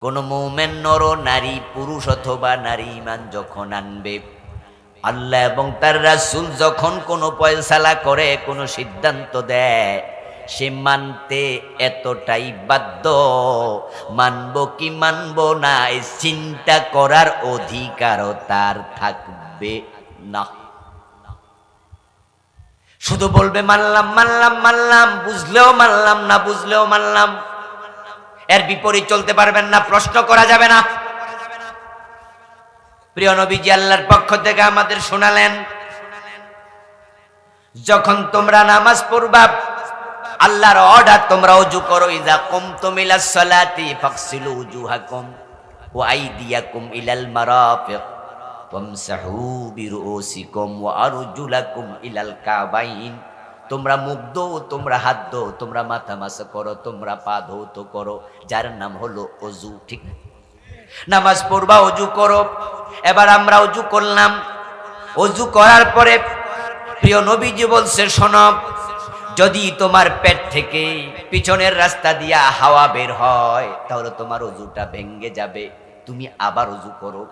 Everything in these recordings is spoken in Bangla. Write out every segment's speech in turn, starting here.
কোন মুমিন নর নারী পুরুষ অথবা নারী ঈমান যখন আনবে, আল্লাহ এবং তার রাসূল যখন কোনো ফয়সালা করে, কোনো সিদ্ধান্ত দেয়, সে মানতে এতটাই বাধ্য, মানব কি মানব না এই চিন্তা করার অধিকারও তার থাকবে না। শুধু বলবে মানলাম মানলাম মানলাম, বুঝলেও মানলাম না বুঝলেও মানলাম, এর বিপরীত চলতে পারবেন না, প্রশ্ন করা যাবে না। প্রিয় নবীজি আল্লাহর পক্ষ থেকে আমাদের শোনালেন, যখন তোমরা নামাজ পড়বা, আল্লাহর অর্ডার, তোমরা ওযু করো। ইযা কুমতুম ইলাস সালাতি ফাগসিলু উজুহাকুম ওয়া আইদিয়াকুম ইলাল মারাফিক ওয়ামসাহু বিরুসিকুম ওয়া আরজুলাকুম ইলাল কাবাইন। তোমরা মুখ ধো, তোমরা হাত ধো, তোমরা মাথা মাসা করো, তোমরা পা ধৌত করো, যার নাম হলো ওযু। ঠিক নামাজ পড়বা, ওযু করো। এবার আমরা ওযু করলাম, ওযু করার পরে প্রিয় নবীজি বলছে, শোনো, যদি তোমার পেট থেকে পিছনের রাস্তা দিয়া হাওয়া বের হয়, তাহলে তোমার ওযুটা ভেঙ্গে যাবে, তুমি আবার ওযু করো।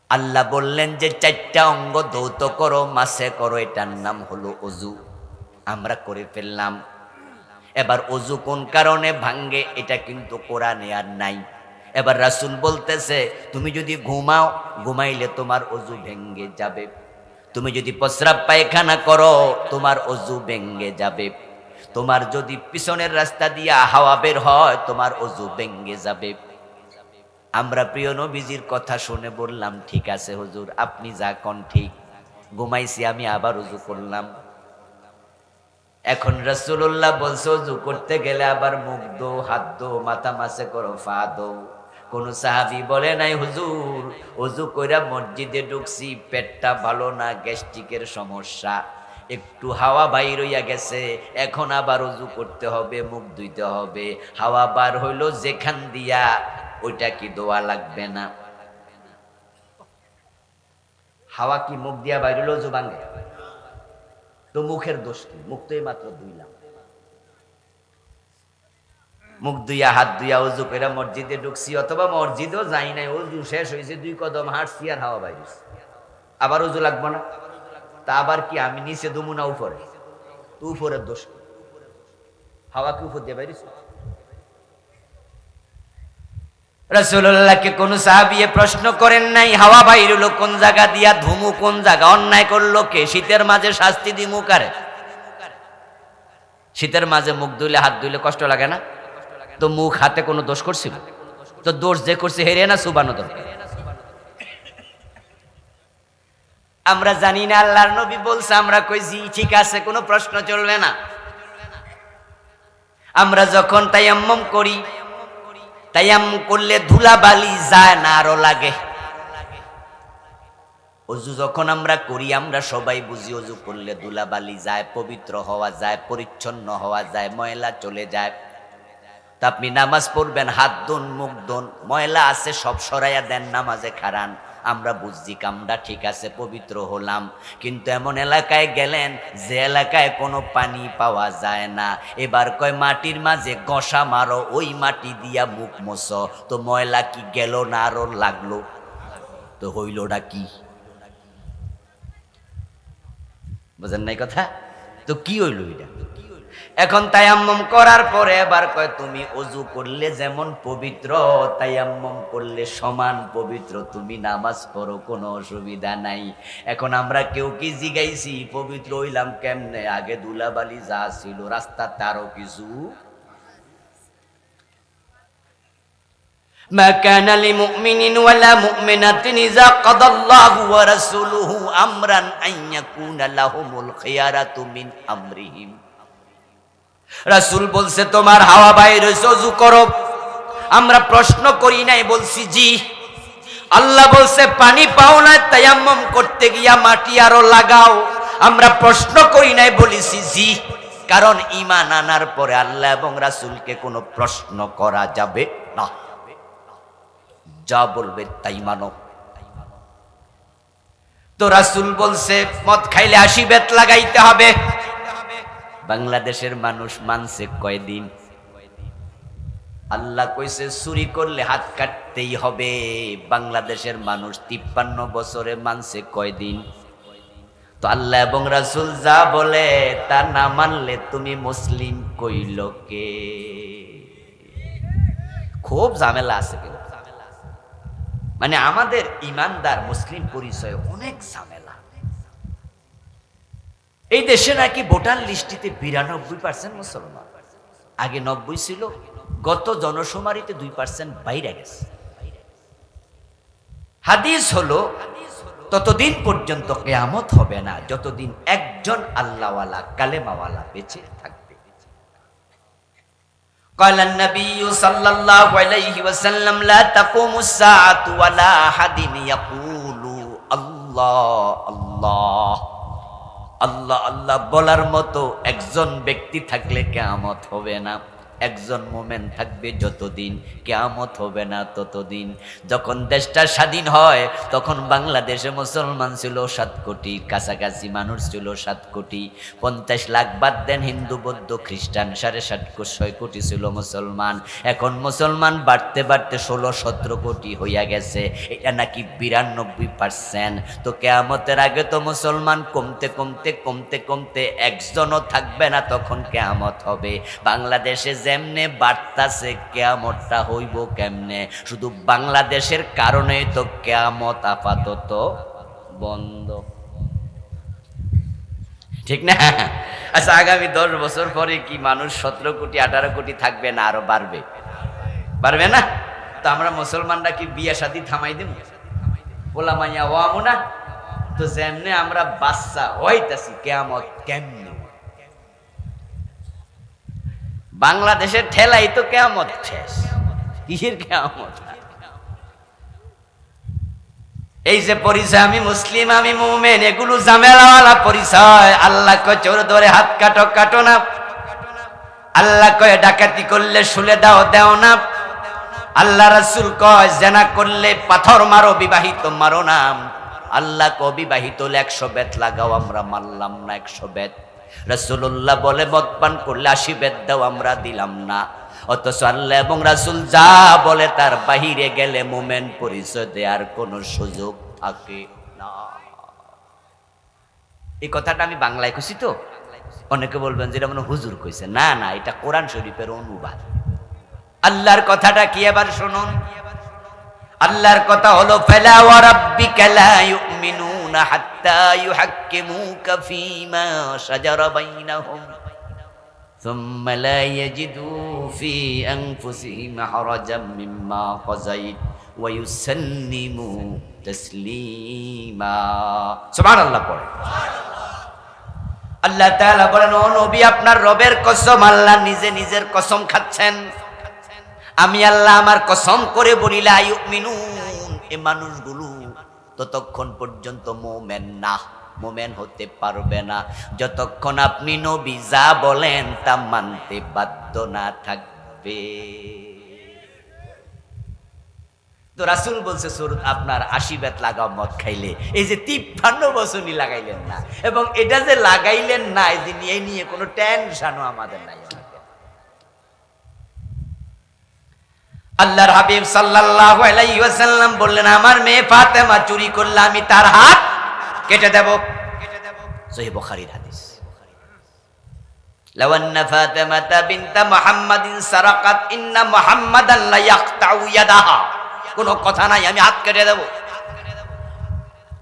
আল্লাহ বললেন যে চারটা অঙ্গ ধৌত করো, মাসে করো, এটার নাম হলো ওযু। আমরা করে ফেললাম। এবার ওযু কোন কারণে ভাঙ্গে, এটা কিন্তু কোরআনে আর নাই। এবার রাসূল বলতেছে, তুমি যদি ঘুমাও, ঘুমাইলে তোমার ওযু ভেঙ্গে যাবে। তুমি যদি প্রস্রাব পায়খানা করো, তোমার ওযু ভেঙ্গে যাবে। তোমার যদি পিছনের রাস্তা দিয়া হাওয়া বের হয়, তোমার ওযু ভেঙ্গে যাবে। আমরা প্রিয় নবীজির কথা শুনে বললাম, ঠিক আছে হুজুর, আপনি যা কোন ঠিক। ঘুমাইছি আমি, আবার ওযু করলাম। এখন রাসূলুল্লাহ বলছে, ওযু করতে গেলে আবার মুখ ধো, হাত ধো, মাথা মাসে করো, পা ধো। কোন সাহাবী বলে নাই, হুজুর ওযু কইরা মসজিদে ঢুকছি, পেটটা ভালো না, গ্যাস্ট্রিকের সমস্যা, একটু হাওয়া বাইর হইয়া গেছে, এখন আবার ওযু করতে হবে, মুখ ধুইতে হবে। হাওয়া বার হইল যেখান দিয়া, ওইটা কি দোয়া লাগবে না? হাওয়া কি মুখ দিয়া বাইর হইল, ওযু ভাঙে? তো মুখের দোষ কি? মুখ তো এই মাত্র ধুইলাম। মুখ ধুইয়া হাত ধুইয়া ওযু করে মসজিদে ঢুকছি, অথবা মসজিদেও যাই নাই, ওযু শেষ হয়েছে, 2 কদম হাঁটছি আর হাওয়া বাইরেছে, আবার ওযু লাগবো না? তা আবার কি আমি নিচে দুমু না উপরে? তো উপরের দোষ কি? হাওয়া কি উপর দিয়ে বাইরেছে? রাসূলুল্লাহকে কোন সাহাবী প্রশ্ন করেন নাই, হাওয়া বাইর হলো কোন জায়গা দিয়া, ধুমু কোন জায়গা, অন্যায় করলো কে? শীতের মাঝে শাস্তি দিমু কারে? শীতের মাঝে মুখ ধুইলে হাত ধুইলে কষ্ট লাগে না? তো মুখ হাতে কোনো দোষ করছিল? তো দোষ যে করছে হেরে না সুবানো দরকার। আমরা জানি না, আল্লাহর নবী বলছে, আমরা কইছি ঠিক আছে, কোনো প্রশ্ন চলবে না। আমরা যখন তায়াম্মুম করি, তায়াম্মুম করলে ধুলাবালি যায় না, আরো লাগে। ওযু যখন আমরা করি, আমরা সবাই বুঝি ওযু করলে ধুলাবালি যায়, পবিত্র হওয়া যায়, পরিচ্ছন্ন হওয়া যায়, ময়লা চলে যায়। তা আপনি নামাজ পড়বেন, হাত ধুন, মুখ ধুন, ময়লা আছে সব সরাইয়া দেন, নামাজে খাড়ান। আমরা বুঝছি কামটা ঠিক আছে, পবিত্র হলাম। কিন্তু এমন এলাকায় গেলেন যে এলাকায় কোনো পানি পাওয়া যায় না, এবার কয় মাটির মাঝে গসা মারো, ওই মাটি দিয়া মুখ মোছো। তো ময়লা কি গেল না আরো লাগলো? তো হইলটা কি? বুঝেন নাই কথা? তো কি হইল এটা? এখন তায়াম্মুম করার পরে এবার কয়, তুমি ওযু করলে যেমন পবিত্র, তায়াম্মুম করলে সমান পবিত্র, তুমি নামাজ পড়ো, কোনো অসুবিধা নাই। এখন আমরা কেউ কি জিগাইছি পবিত্র হইলাম কেমনে? আগে ধুলাবালি যা ছিল, রাস্তাতে আরো কিছু। মা কানা লিমুমিনিন ওয়ালা মুমিনাতিন ইযা কাদাল্লাহু ওয়া রাসূলুহু আমরান আন ইয়াকুনা লাহুমুল খিয়ারাতু মিন আমরিহিম। রাসূল বলছে, তোমার হাওয়া বাইর হইছে, ওযু করো। আমরা প্রশ্ন করি নাই, বলছি জি। আল্লাহ বলছে পানি পাও না, তায়াম্মুম করতে গিয়া মাটি আরো লাগাও। আমরা প্রশ্ন করি নাই, বলেছি জি। কারণ ঈমান আনার পরে আল্লাহ এবং রাসূলকে কোনো প্রশ্ন করা যাবে না, যা বলবে তাই মানো। তো রাসূল বলছে মদ খাইলে 80 বেত লাগাইতে হবে। বাংলাদেশের মানুষ মানছে কয়দিন? আল্লাহ কইছে চুরি করলে হাত কাটতেই হবে। বাংলাদেশের মানুষ 53 বছরে মানছে কয়দিন? তো আল্লাহ এবং রাসূল যা বলে তা না মানলে তুমি মুসলিম কইল কে? খুব ঝামেলা আছে কিন্তু, মানে আমাদের ইমানদার মুসলিম পরিচয় অনেক ঝামেলা। এই দেশে নাকি ভোটার লিস্টিতে 92% মুসলমান, আগে 90 ছিল, গত জনশুমারিতে 2% বাইরে গেছে। হাদিস হলো ততদিন পর্যন্ত কিয়ামত হবে না যতদিন একজন আল্লাহওয়ালা কালেমাওয়ালা বেঁচে থাকবে। قال النبي صلى الله عليه وسلم لا تقوم الساعة ولا أحد يقول الله الله আল্লাহ আল্লাহ বলার মতো একজন ব্যক্তি থাকলে কিয়ামত হবে না। একজন মোমেন থাকবে যতদিন, কিয়ামত হবে না ততদিন। যখন দেশটা স্বাধীন হয় তখন বাংলাদেশে মুসলমান ছিল 7 কোটি কাছাকাছি, মানুষ ছিল 7 কোটি। 50 লাখ বাদ দেন হিন্দু বৌদ্ধ খ্রিস্টান, 6.5 কোটি ছিল মুসলমান। এখন মুসলমান বাড়তে বাড়তে 16-17 কোটি হইয়া গেছে, এটা নাকি 92%। তো কিয়ামতের আগে তো মুসলমান কমতে কমতে কমতে কমতে একজনও থাকবে না, তখন কিয়ামত হবে। বাংলাদেশে যেমনে বাড়তাছে কিয়ামতটা হইব কেমনে? শুধু বাংলাদেশের কারণেই তো কিয়ামত আপাতত বন্ধ, ঠিক না? আচ্ছা, আগামী 10 বছর পরে কি মানুষ 17 কোটি 18 কোটি থাকবে না আরো বাড়বে? বাড়বে না? তো আমরা মুসলমানরা কি বিয়ে শাদী থামাই দেব? পোলা মাইয়া ওয়ামু না? তো যেমনে আমরা বাচ্চা হইতাছি, কিয়ামত কেমনে? বাংলাদেশের ঠেলাই তো কিয়ামত শেষ, কিসের কিয়ামত? এই যে পরিচয় আমি মুসলিম আমি মুমিন, এগুলো ঝামেলাওয়ালা পরিচয়। আল্লাহ কয় চোর ধরে হাত কাটো, কাটো না। আল্লাহ কয় ডাকাতি করলে শুলে দাও, দাও না। আল্লাহ রাসূল কয় জেনা করলে পাথর মারো, বিবাহিত মারো না। আল্লাহ কয় বিবাহিত 100 বেত লাগাও, আমরা মারলাম না 100 বেত। রাসূলুল্লাহ বলে মদ পান করলে 80 বেত দাও, আমরা দিলাম না। অথচ আল্লাহ এবং রাসূল যা বলে তার বাহিরে গেলে মুমিন পরিচয় দেওয়ার কোনো সুযোগ থাকে না। এই কথাটা আমি বাংলায় কইছি তো, অনেকে বলবেন যেটা মনে হুজুর কইছে। না না, এটা কোরআন শরীফের অনুবাদ। আল্লাহর কথাটা কি এবার শুনুন। আল্লাহর কথা হলো ফালা ওয়া রাব্বিকা লা ইউমিনুনা হাত্তা ইউহাক্কিমুকা ফীমা শাজারা বাইনাহুম সুম্মা লা ইয়াজিদু ফী আনফুসিহিম হারাজাম মিম্মা কাযাইত ওয়া ইউসাল্লিমু তাসলিমা। সুবহানাল্লাহ পড়ে। আল্লাহ তাআলা বলেন, ও নবী আপনার রবের কসম, আল্লাহ নিজে নিজের কসম খাচ্ছেন। আমি আল্লাহ আমার কসম করে বলি লা ইউমিনুন, এই মানুষগুলো ততক্ষণ পর্যন্ত মুমিন না, মুমিন হতে পারবে না যতক্ষণ আপনি নবী যা বলেন তা মানতে বাধ্য না থাকবে। তো রাসূল বলছে সুরত আপনার 80 বেত লাগাও মদ খাইলে। এই যে 53 বছরই লাগাইলেন না, এবং এটা যে লাগাইলেন না এই যে নিয়ে কোনো টেনশনও আমাদের নাই। আল্লাহর হাবিব সাল্লাল্লাহু আলাইহি ওয়াসাল্লাম বললেন, আমার মেয়ে ফাতেমা চুরি করলে আমি তার হাত কেটে দেব। সহিহ বুখারীর হাদিস। লাউ আন্না ফাতেমাতা বিনতা মুহাম্মাদিন সারাকাত ইন্না মুহাম্মাদান লা ইয়াকতাউ ইয়াদাহা, কোনো কথা নাই, আমি হাত কেটে দেব।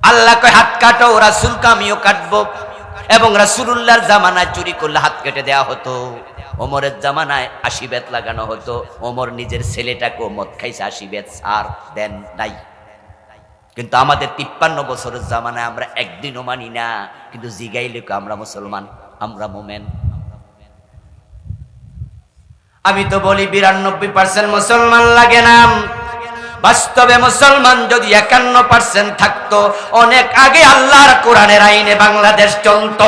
আল্লাহ কয় হাত কাটো, রাসূলকে আমিও কাটবো। এবং রাসূলুল্লাহর জামানায় চুরি করলে হাত কেটে দেওয়া হতো। ওমরের জামানায় 80 বেত লাগানো হতো। ওমর নিজের ছেলেটাকে মদ খাইছে, 80 বেত সার দেন নাই। কিন্তু আমাদের 53 বছরের জামানায় আমরা একদিনও মানি না, কিন্তু জিগাইলে আমরা মুসলমান, আমরা মুমিন। আমি তো বলি 92% মুসলমান লাগে না। বাস্তবে মুসলমান যদি 51% থাকতো, অনেক আগে আল্লাহর কোরআনের আইনে বাংলাদেশ চলতো।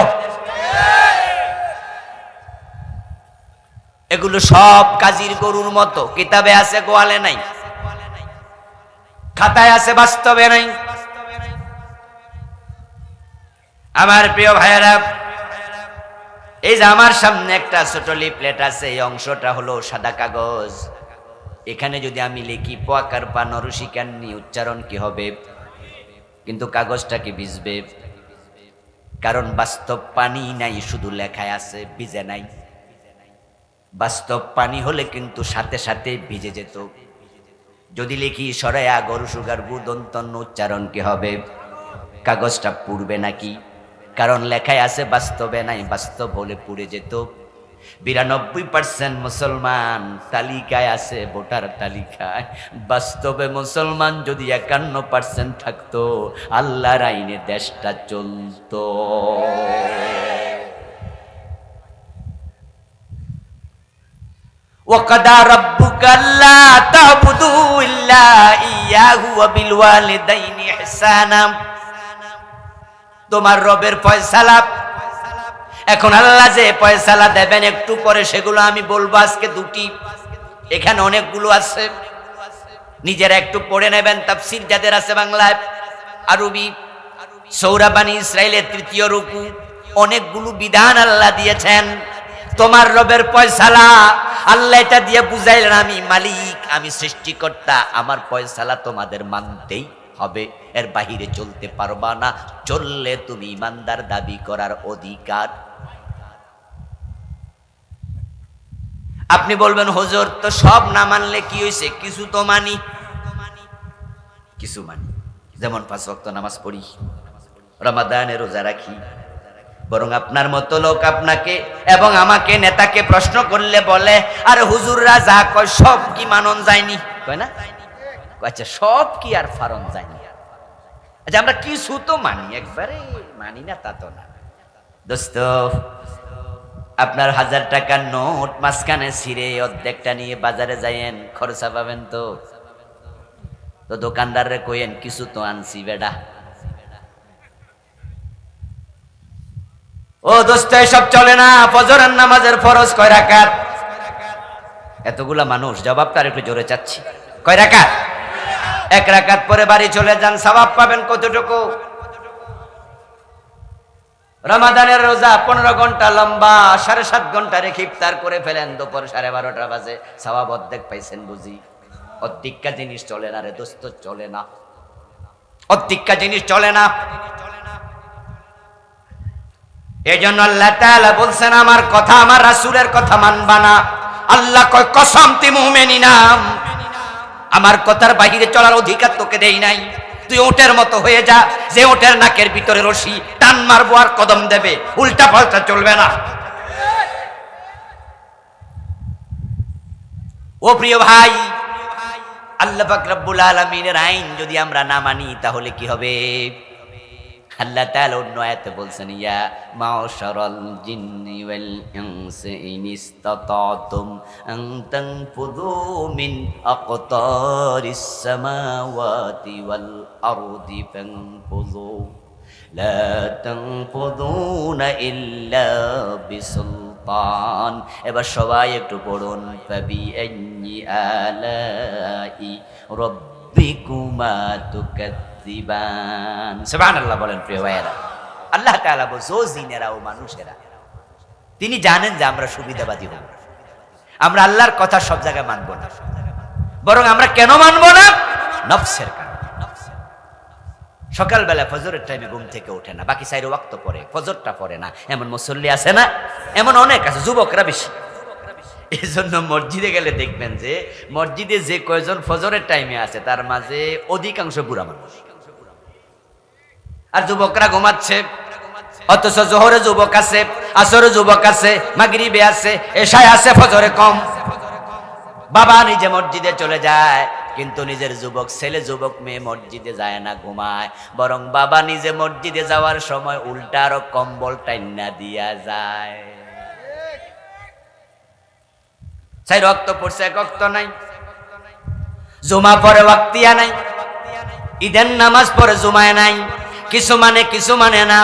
এগুলো সব কাজীর গরুর মতো, কিতাবে আছে গোয়ালে নাই, খাতায় আছে বাস্তবে নাই। আমার প্রিয় ভাইয়েরা, এই যে আমার সামনে একটা ছোট লিফলেট আছে, এই অংশটা হলো সাদা কাগজ। এখানে যদি আমি লিখি পোয়াকার পা নরসিকান্নি, উচ্চারণ কি হবে? কিন্তু কাগজটা কি ভিজবে? কারণ বাস্তব পানি নাই, শুধু লেখায় আছে, ভিজে নাই। বাস্তব পানি হলে কিন্তু সাথে সাথে ভিজে যেত। যদি লিখি সরায়া গরু সুগার গু দন্তন্য, উচ্চারণ কি হবে? কাগজটা পুড়বে নাকি? কারণ লেখায় আছে, বাস্তবে নাই, বাস্তব হলে পুড়ে যেত। 92% মুসলমান তালিকায় আছে, ভোটার তালিকায়। বাস্তবে মুসলমান যদি 51% থাকতো, আল্লাহর আইনে দেশটা চলতো। ওয়াকাদা রাব্বুকা আল্লা তা'বুদু ইল্লা ইয়াহু ওয়া বিল ওয়ালিদাইনি ইহসানা। তোমার রবের ফয়সালা। এখন আল্লাহ যে ফয়সালা দেবেন একটু পরে, সেগুলো আমি বলবো। আজকে দুটি, এখানে অনেকগুলো আছে, নিজেরা একটু পড়ে নেবেন। তাফসীর যাদের আছে বাংলায়, আরবি, সূরা বানী ইসরাইলের 3য় রুকু, অনেকগুলো বিধান আল্লাহ দিয়েছেন। তোমার রবের ফয়সালা, আল্লাহ এটা দিয়ে বুঝাইলেন আমি মালিক, আমি সৃষ্টিকর্তা, আমার ফয়সালা তোমাদের মানতেই হবে, এর বাহিরে চলতে পারবা না। চললে তুমি ইমানদার দাবি করার অধিকার। আপনি বলবেন হুজুর তো সব না মানলে কি হয়েছে? কিছু তো মানি, কিছু মানি। যেমন 5 ওয়াক্ত নামাজ পড়ি, রমাদানে রোজা রাখি। বরং আপনার মতো লোক আপনাকে এবং আমাকে, নেতাকে প্রশ্ন করলে বলে, আরে হুজুররা যা কয় সব কি মানন যায়নি? কয় না? আচ্ছা, সব কি আর ফারন যায়নি? আচ্ছা, আমরা কিছু তো মানি, একবারে মানি না তা তো না। দোস্ত, আপনার 1000 টাকার নোট মাঝখানে ছিঁড়ে অর্ধেকটা নিয়ে বাজারে যাইয়েন, খরচা পাবেন তো? তো দোকানদাররে কইেন কিছু তো আনছি বেডা। ও দোস্ত, এসব চলে না। ফজরের নামাজের ফরজ কয় রাকাত? এতগুলা মানুষ, জবাব তার একটু জোরে চাচ্ছি। কয় রাকাত? 1 রাকাত পরে বাড়ি চলে যান, সওয়াব পাবেন কতটুকু? রমাদানের রোজা 15 ঘন্টা লম্বা, 7.5 ঘন্টা রেখে ইফতার করে ফেলেন, দুপুর 12:30 বাজে, সওয়াব অর্ধেক পাইছেন বুঝি? অর্ধেকটা জিনিস চলে না রে দোস্ত, চলে না। অর্ধেকটা জিনিস চলে না। এজন্য আল্লাহ তাআলা বলছেন, আমার কথা, আমার রাসূলের কথা মানবা না। আল্লাহ কয়, কসম তি মুমিনিনাম, আমার কথার বাহিরে চলার অধিকার তোকে দেই নাই। তুই ওটের মতো হয়ে যা, যে ওটের নাকের ভিতরে রশি, টান মারবো আর কদম দেবে, উল্টা পাল্টা চলবে না। ও প্রিয় ভাই, আল্লাহ পাক রব্বুল আলামিনের আইন যদি আমরা না মানি তাহলে কি হবে? আল্লাহ তাআলা অন্য আয়াতে বলছেন, ইয়া মাশারাল জিন্নি ওয়াল ইনসি ইন ইসতাতাতুম আন তানফুযু মিন আকতারিস সামাওয়াতি ওয়াল আরদি ফানফুযু লা তানফুযুনা ইল্লা বিসুলতান। এবার সবাই একটু পড়ুন, ফাবি আইয়ি আলাই রাব্বিকুমা তুকাজ্জিবান। সুবহানাল্লাহ বলেন প্রিয় ভাইয়েরা। আল্লাহ তাআলা বলছে, ও জিনেরা ও মানুষেরা, তিনি জানেন যে আমরা সুবিধাবাদী হব, আমরা আল্লাহর কথা সব জায়গায় মানব না। বরং আমরা কেন মানব না? নফসের কারণে। সকালবেলা ফজরের টাইমে ঘুম থেকে ওঠে না, বাকি 4 ওয়াক্ত পড়ে, ফজরটা পড়ে না, এমন মুসল্লি আছে না? এমন অনেক আছে, যুবকরা বেশি। এই জন্য মসজিদে গেলে দেখবেন যে মসজিদে যে কয়জন ফজরের টাইমে আছে তার মাঝে অধিকাংশ বুড়া মানুষ, আর যুবকরা ঘুমাচ্ছে। অথচ জোহরে যুবক আছে, আসরে যুবক আছে, মাগরিবে আছে, এশায় আছে, ফজরে কম। বাবা নিজে মসজিদে চলে যায়, কিন্তু নিজের যুবক ছেলে, যুবক মেয়ে মসজিদে যায় না, ঘুমায়। বরং বাবা নিজে মসজিদে যাওয়ার সময় উল্টা আরো কম্বল টাইনা দিয়া যায়। 4 ওয়াক্ত পড়ছে, 1 ওয়াক্ত নাই। জুমা পরে ওয়াক্তিয়া নাই, ঈদের নামাজ পড়ে জুমায় নাই। কিছু মানে না।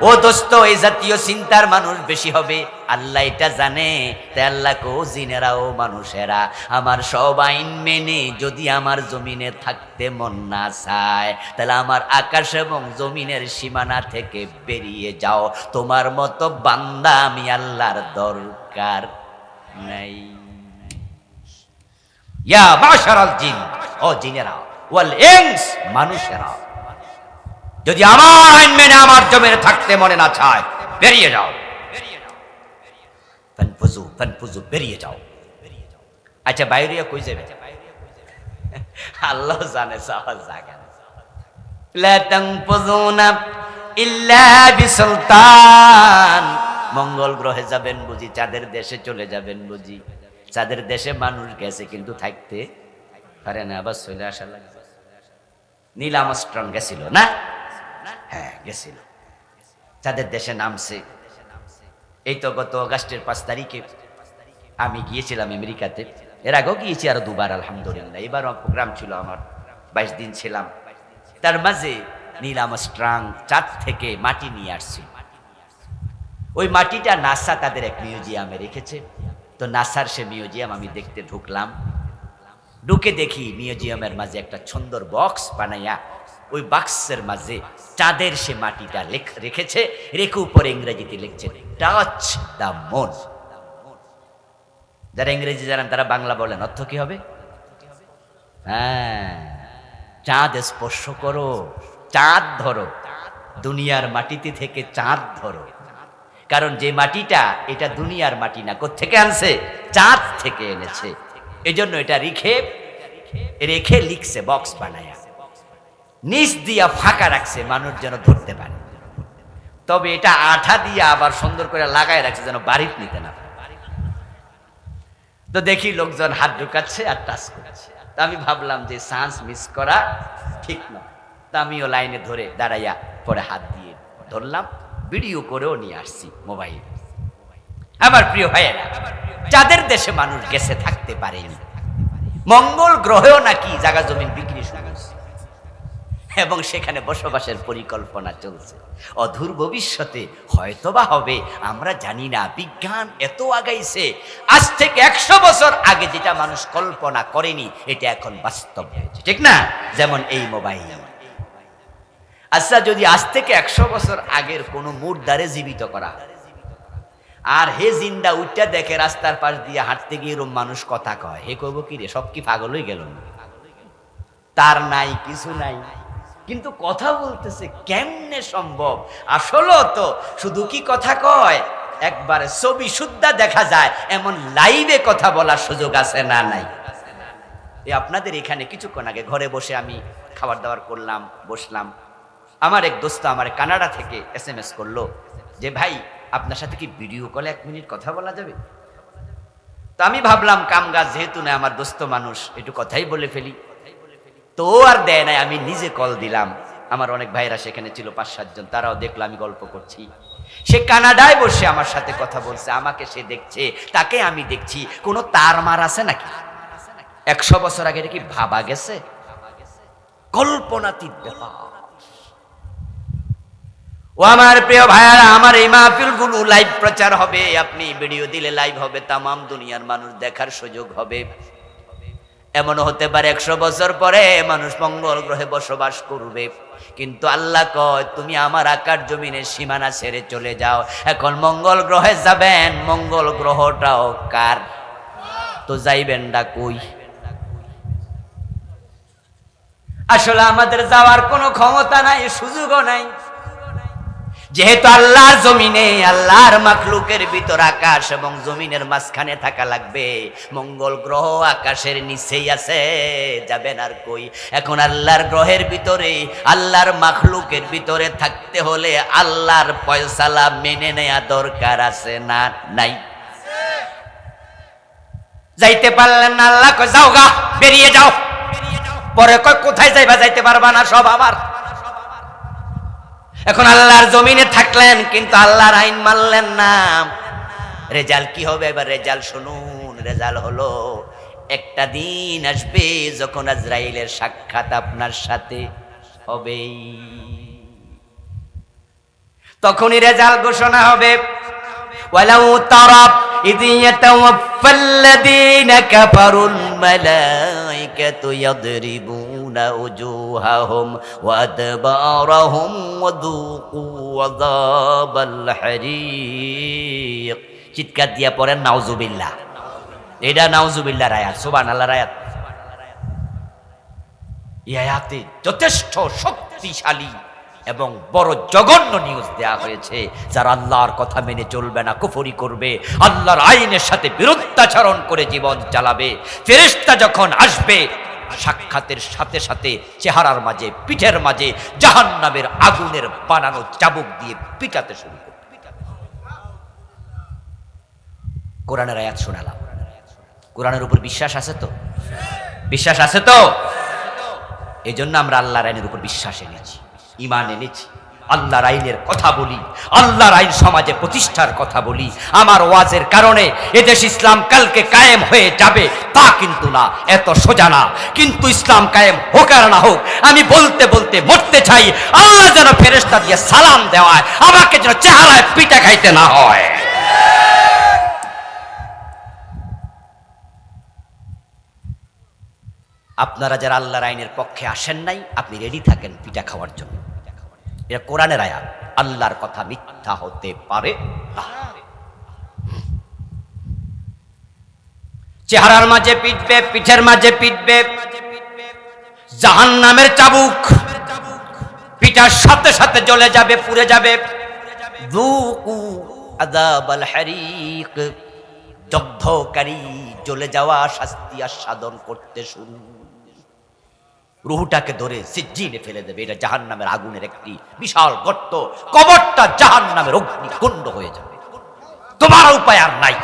ও দোস্ত, এই জাতীয় চিন্তার মানুষ বেশি হবে, আল্লাহ এটা জানে। তাই আল্লাহ কো, জিনেরা ও মানুষেরা, আমার সব আইন মেনে যদি আমার জমিনে থাকতে মন না চায়, তাহলে আমার আকাশ এবং জমিনের সীমানা থেকে বেরিয়ে যাও। তোমার মতো বান্দা আমি আল্লাহর দরকার নাই। ইয়া মাশারাল জিন, ও জিনেরা, ওয়াল ইনস, মানুষেরা, যদি আমার আইন মেনে আমার জমিনে থাকতে মনে না চায় বেরিয়ে যাও। ফানফুজু ফানফুজু, বেরিয়ে যাও। আচ্ছা বাইরে কই যাবে? আল্লাহ জানে সাহস জায়গা। লা তানফুজুনা ইল্লা বিসুলতান। মঙ্গল গ্রহে যাবেন বুঝি, চাঁদের দেশে চলে যাবেন বুঝি। চাঁদের দেশে মানুষ গেছে কিন্তু থাকতে পারে না, আবার চলে আসা লাগবে। নীল আর্মস্ট্রং গেছিল না? হ্যাঁ গেছিল, চাঁদের দেশে নামছে। এই তো গত আগস্টের 5 তারিখে আমি গিয়েছিলাম আমেরিকাতে। এর আগেও গিয়েছি আরো দুবার আলহামদুলিল্লাহ। এবার প্রোগ্রাম ছিল আমার, 22 দিন ছিলাম। তার মাঝে নীল আর্মস্ট্রং চাঁদ থেকে মাটি নিয়ে আসছে। ওই মাটিটা নাসা তাদের এক মিউজিয়ামে রেখেছে। তো নাসার সে মিউজিয়াম আমি দেখতে ঢুকলাম। ঢুকে দেখি মিউজিয়ামের মাঝে একটা সুন্দর বক্স বানাইয়া ওই বাক্সের মাঝে চাঁদের সে মাটিটা রেখেছে। রেখে উপরে ইংরেজিতে লিখছে টাচ দ্য মুন। যারা ইংরেজি জানেন তারা বাংলা বলেন, অর্থ কি হবে? হ্যাঁ, চাঁদ স্পর্শ করো, চাঁদ ধরো, দুনিয়ার মাটিতে থেকে চাঁদ ধরো। কারণ যে মাটিটা, এটা দুনিয়ার মাটি না, কোত্থেকে আনছে? চাঁদ থেকে এনেছে। এজন্য এটা রেখে রেখে লিখছে বক্স বানায়া, নিচ দিয়া ফাঁকা রাখছে মানুষ যেন ধরতে পারে। তবে এটা আঠা দিয়ে আবার সুন্দর করে লাগায় রাখছে যেন বাড়িতে নিতে না পারে। তো দেখি লোকজন হাত ঢুকাচ্ছে আর টাচ করছে। তা আমি ভাবলাম যে চান্স মিস করা ঠিক নয়। তা আমিও লাইনে ধরে দাঁড়াইয়া পরে হাত দিয়ে ধরলাম, ভিডিও করেও নিয়ে আসছি মোবাইল। আমার প্রিয় ভাইয়েরা, চাঁদের দেশে মানুষ গেছে, থাকতে পারেনি। মঙ্গল গ্রহেও নাকি জায়গা জমিন বিক্রি শুরু হয়েছে এবং সেখানে বসবাসের পরিকল্পনা চলছে। অদূর ভবিষ্যতে হয়তোবা হবে, আমরা জানি না। বিজ্ঞান এত আগাইছে, আজ থেকে 100 বছর আগে যেটা মানুষ কল্পনা করেনি এটা এখন বাস্তব হয়েছে, ঠিক না? যেমন এই মোবাইল। আচ্ছা, যদি আজ থেকে 100 বছর আগের কোনো মুর্দারে জীবিত করা আর হে জিন্দা উঠটা দেখে রাস্তার পাশ দিয়ে হাঁটতে গিয়ে এরকম মানুষ কথা কয়, হে কইব কি রে, সব কি পাগল হয়ে গেল না? তার নাই, কিছু নাই, কিন্তু কথা বলতেছে, কেমনে সম্ভব? আসলে তো শুধু কি কথা কয়, একবারে ছবি সুদ্ধা দেখা যায় এমন লাইভে কথা বলার সুযোগ আছে না নাই? এই আপনাদের এখানে কিছুক্ষণ আগে ঘরে বসে আমি খাবার দাবার করলাম, বসলাম। আমার এক দোস্ত আমার কানাডা থেকে SMS করলো যে ভাই আপনার সাথে কি ভিডিও কলে 1 মিনিট কথা বলা যাবে? তো আমি ভাবলাম কামগাছ যেহেতু না, আমার দোস্ত মানুষ, একটু কথাই বলে ফেলি। তো আর দেয় নাই, আমি নিজে কল দিলাম। আমার অনেক ভাইরা সেখানে ছিল, 5-7 জন, তারাও দেখলো আমি গল্প করছি। সে কানাডায় বসে আমার সাথে কথা বলছে, আমাকে সে দেখছে, তাকে আমি দেখছি। কোনো তার মার আছে নাকি? 100 বছর আগে কি ভাবা গেছে? কল্পনাতীত ব্যাপার। ও আমার প্রিয় ভাইয়ারা, আমার এই মাহফিলগুলো লাইভ প্রচার হবে। আপনি ভিডিও দিলে লাইভ হবে, তামাম দুনিয়ার মানুষ দেখার সুযোগ হবে। এমনও হতে পারে 100 বছর পরে মানুষ মঙ্গল গ্রহে বসবাস করবে, কিন্তু আল্লাহ কয় তুমি আমার আকার জমিনের সীমানা ছেড়ে চলে যাও। এখন মঙ্গল গ্রহে যাবেন, মঙ্গল গ্রহটাও কার? তো যাইবেন না কই? আসলে আমাদের যাওয়ার কোনো ক্ষমতা নাই, সুযোগও নাই। যেহেতু আল্লাহর জমিনে, আল্লাহর মাখলুকের ভিতর আকাশ এবং জমিনের মাঝখানে থাকা লাগবে। মঙ্গল গ্রহ আকাশের নিচেই আছে, যাবেন আর কই? এখন আল্লাহর গ্রহের ভিতরে, আল্লাহর মাখলুকের ভিতরে থাকতে হলে আল্লাহর ফয়সালা মেনে নেওয়া দরকার আছে না নাই? যাইতে পারলেন না, আল্লাহ কয় যাও গা, বেরিয়ে যাও। পরে কয় কোথায় যাইবা? যাইতে পারবা না, সব আমার। এখন আল্লাহর জমিনে থাকলেন কিন্তু আল্লাহর আইন মানলেন না। রেজাল্ট কি হবে? এবার রেজাল্ট শুনুন। রেজাল্ট হলো, একটা দিন আসবে যখন আজরাইলের সাক্ষাৎ আপনার সাথে হবে, তখনই রেজাল্ট ঘোষণা হবে। ওয়ালাউ তারা ইয ইয়াতাওয়াফাল্লাযীনা কাফারুল মালাইকাতু ইয়াদরিবুনা উজুহাহুম ওয়া আদবারহুম ওয়া যুকু আযাবাল হারিক। চিৎকার দিয়া পড়েন নাউজুবিল্লাহ। এটা নাউজুবিল্লাহর আয়াত, সুবহানাল্লাহর আয়াত। এই আয়াতে যথেষ্ট শক্তিশালী এবং বড় জঘন্য নিউজ দেয়া হয়েছে। যারা আল্লাহর কথা মেনে চলবে না, কুফরি করবে, আল্লাহর আইনের সাথে বিরুদ্ধাচরণ করে জীবন চালাবে, ফেরেশতা যখন আসবে সাক্ষাতের সাথে সাথে চেহারার মাঝে, পিঠের মাঝে জাহান্নামের আগুনের বানানো চাবুক দিয়ে পিটাতে শুরু করবে। কোরআনের আয়াত শোনালাম। কোরআনের উপর বিশ্বাস আছে তো? বিশ্বাস আছে তো? এই জন্য আমরা আল্লাহর আইনের উপর বিশ্বাস এনেছি, ঈমান এনেছি। আল্লাহর আইনের কথা বলি, আল্লাহর আইন সমাজে প্রতিষ্ঠার কথা বলি। আমার ওয়াজের কারণে এদেশ ইসলাম কালকে কায়েম হয়ে যাবে তা কিন্তু না, এত সোজা না। কিন্তু ইসলাম কায়েম হোক আর না হোক, আমি বলতে বলতে মরতে চাই, আল্লাহ যেন ফেরেশতা দিয়ে সালাম দেওয়ায়, আমাকে যেন চেহারায় পিঠা খাইতে না হয়। আপনারা যারা আল্লাহর আইনের পক্ষে আসেন নাই, আপনি রেডি থাকেন পিঠা খাওয়ার জন্য। এটা কোরআনের আয়াত, আল্লাহর কথা মিথ্যা হতে পারে না। চেহারার মাঝে পিটবে, পিঠের মাঝে পিটবে জাহান্নামের চাবুক, পিঠার সাথে সাথে জ্বলে যাবে, পুড়ে যাবে। যুকু আযাবাল হারিক, দগ্ধকারী জ্বলে যাওয়া শাস্তি আস্বাদন করতে শুরু। রুহটাকে ধরে সিজ্জিনে ফেলে দেবে। এটা জাহান্নামের আগুনের একটি বিশাল গর্ত, কবরটা জাহান্নামের অগ্নিকুণ্ড হয়ে যাবে। তোমার উপায় আর নাই।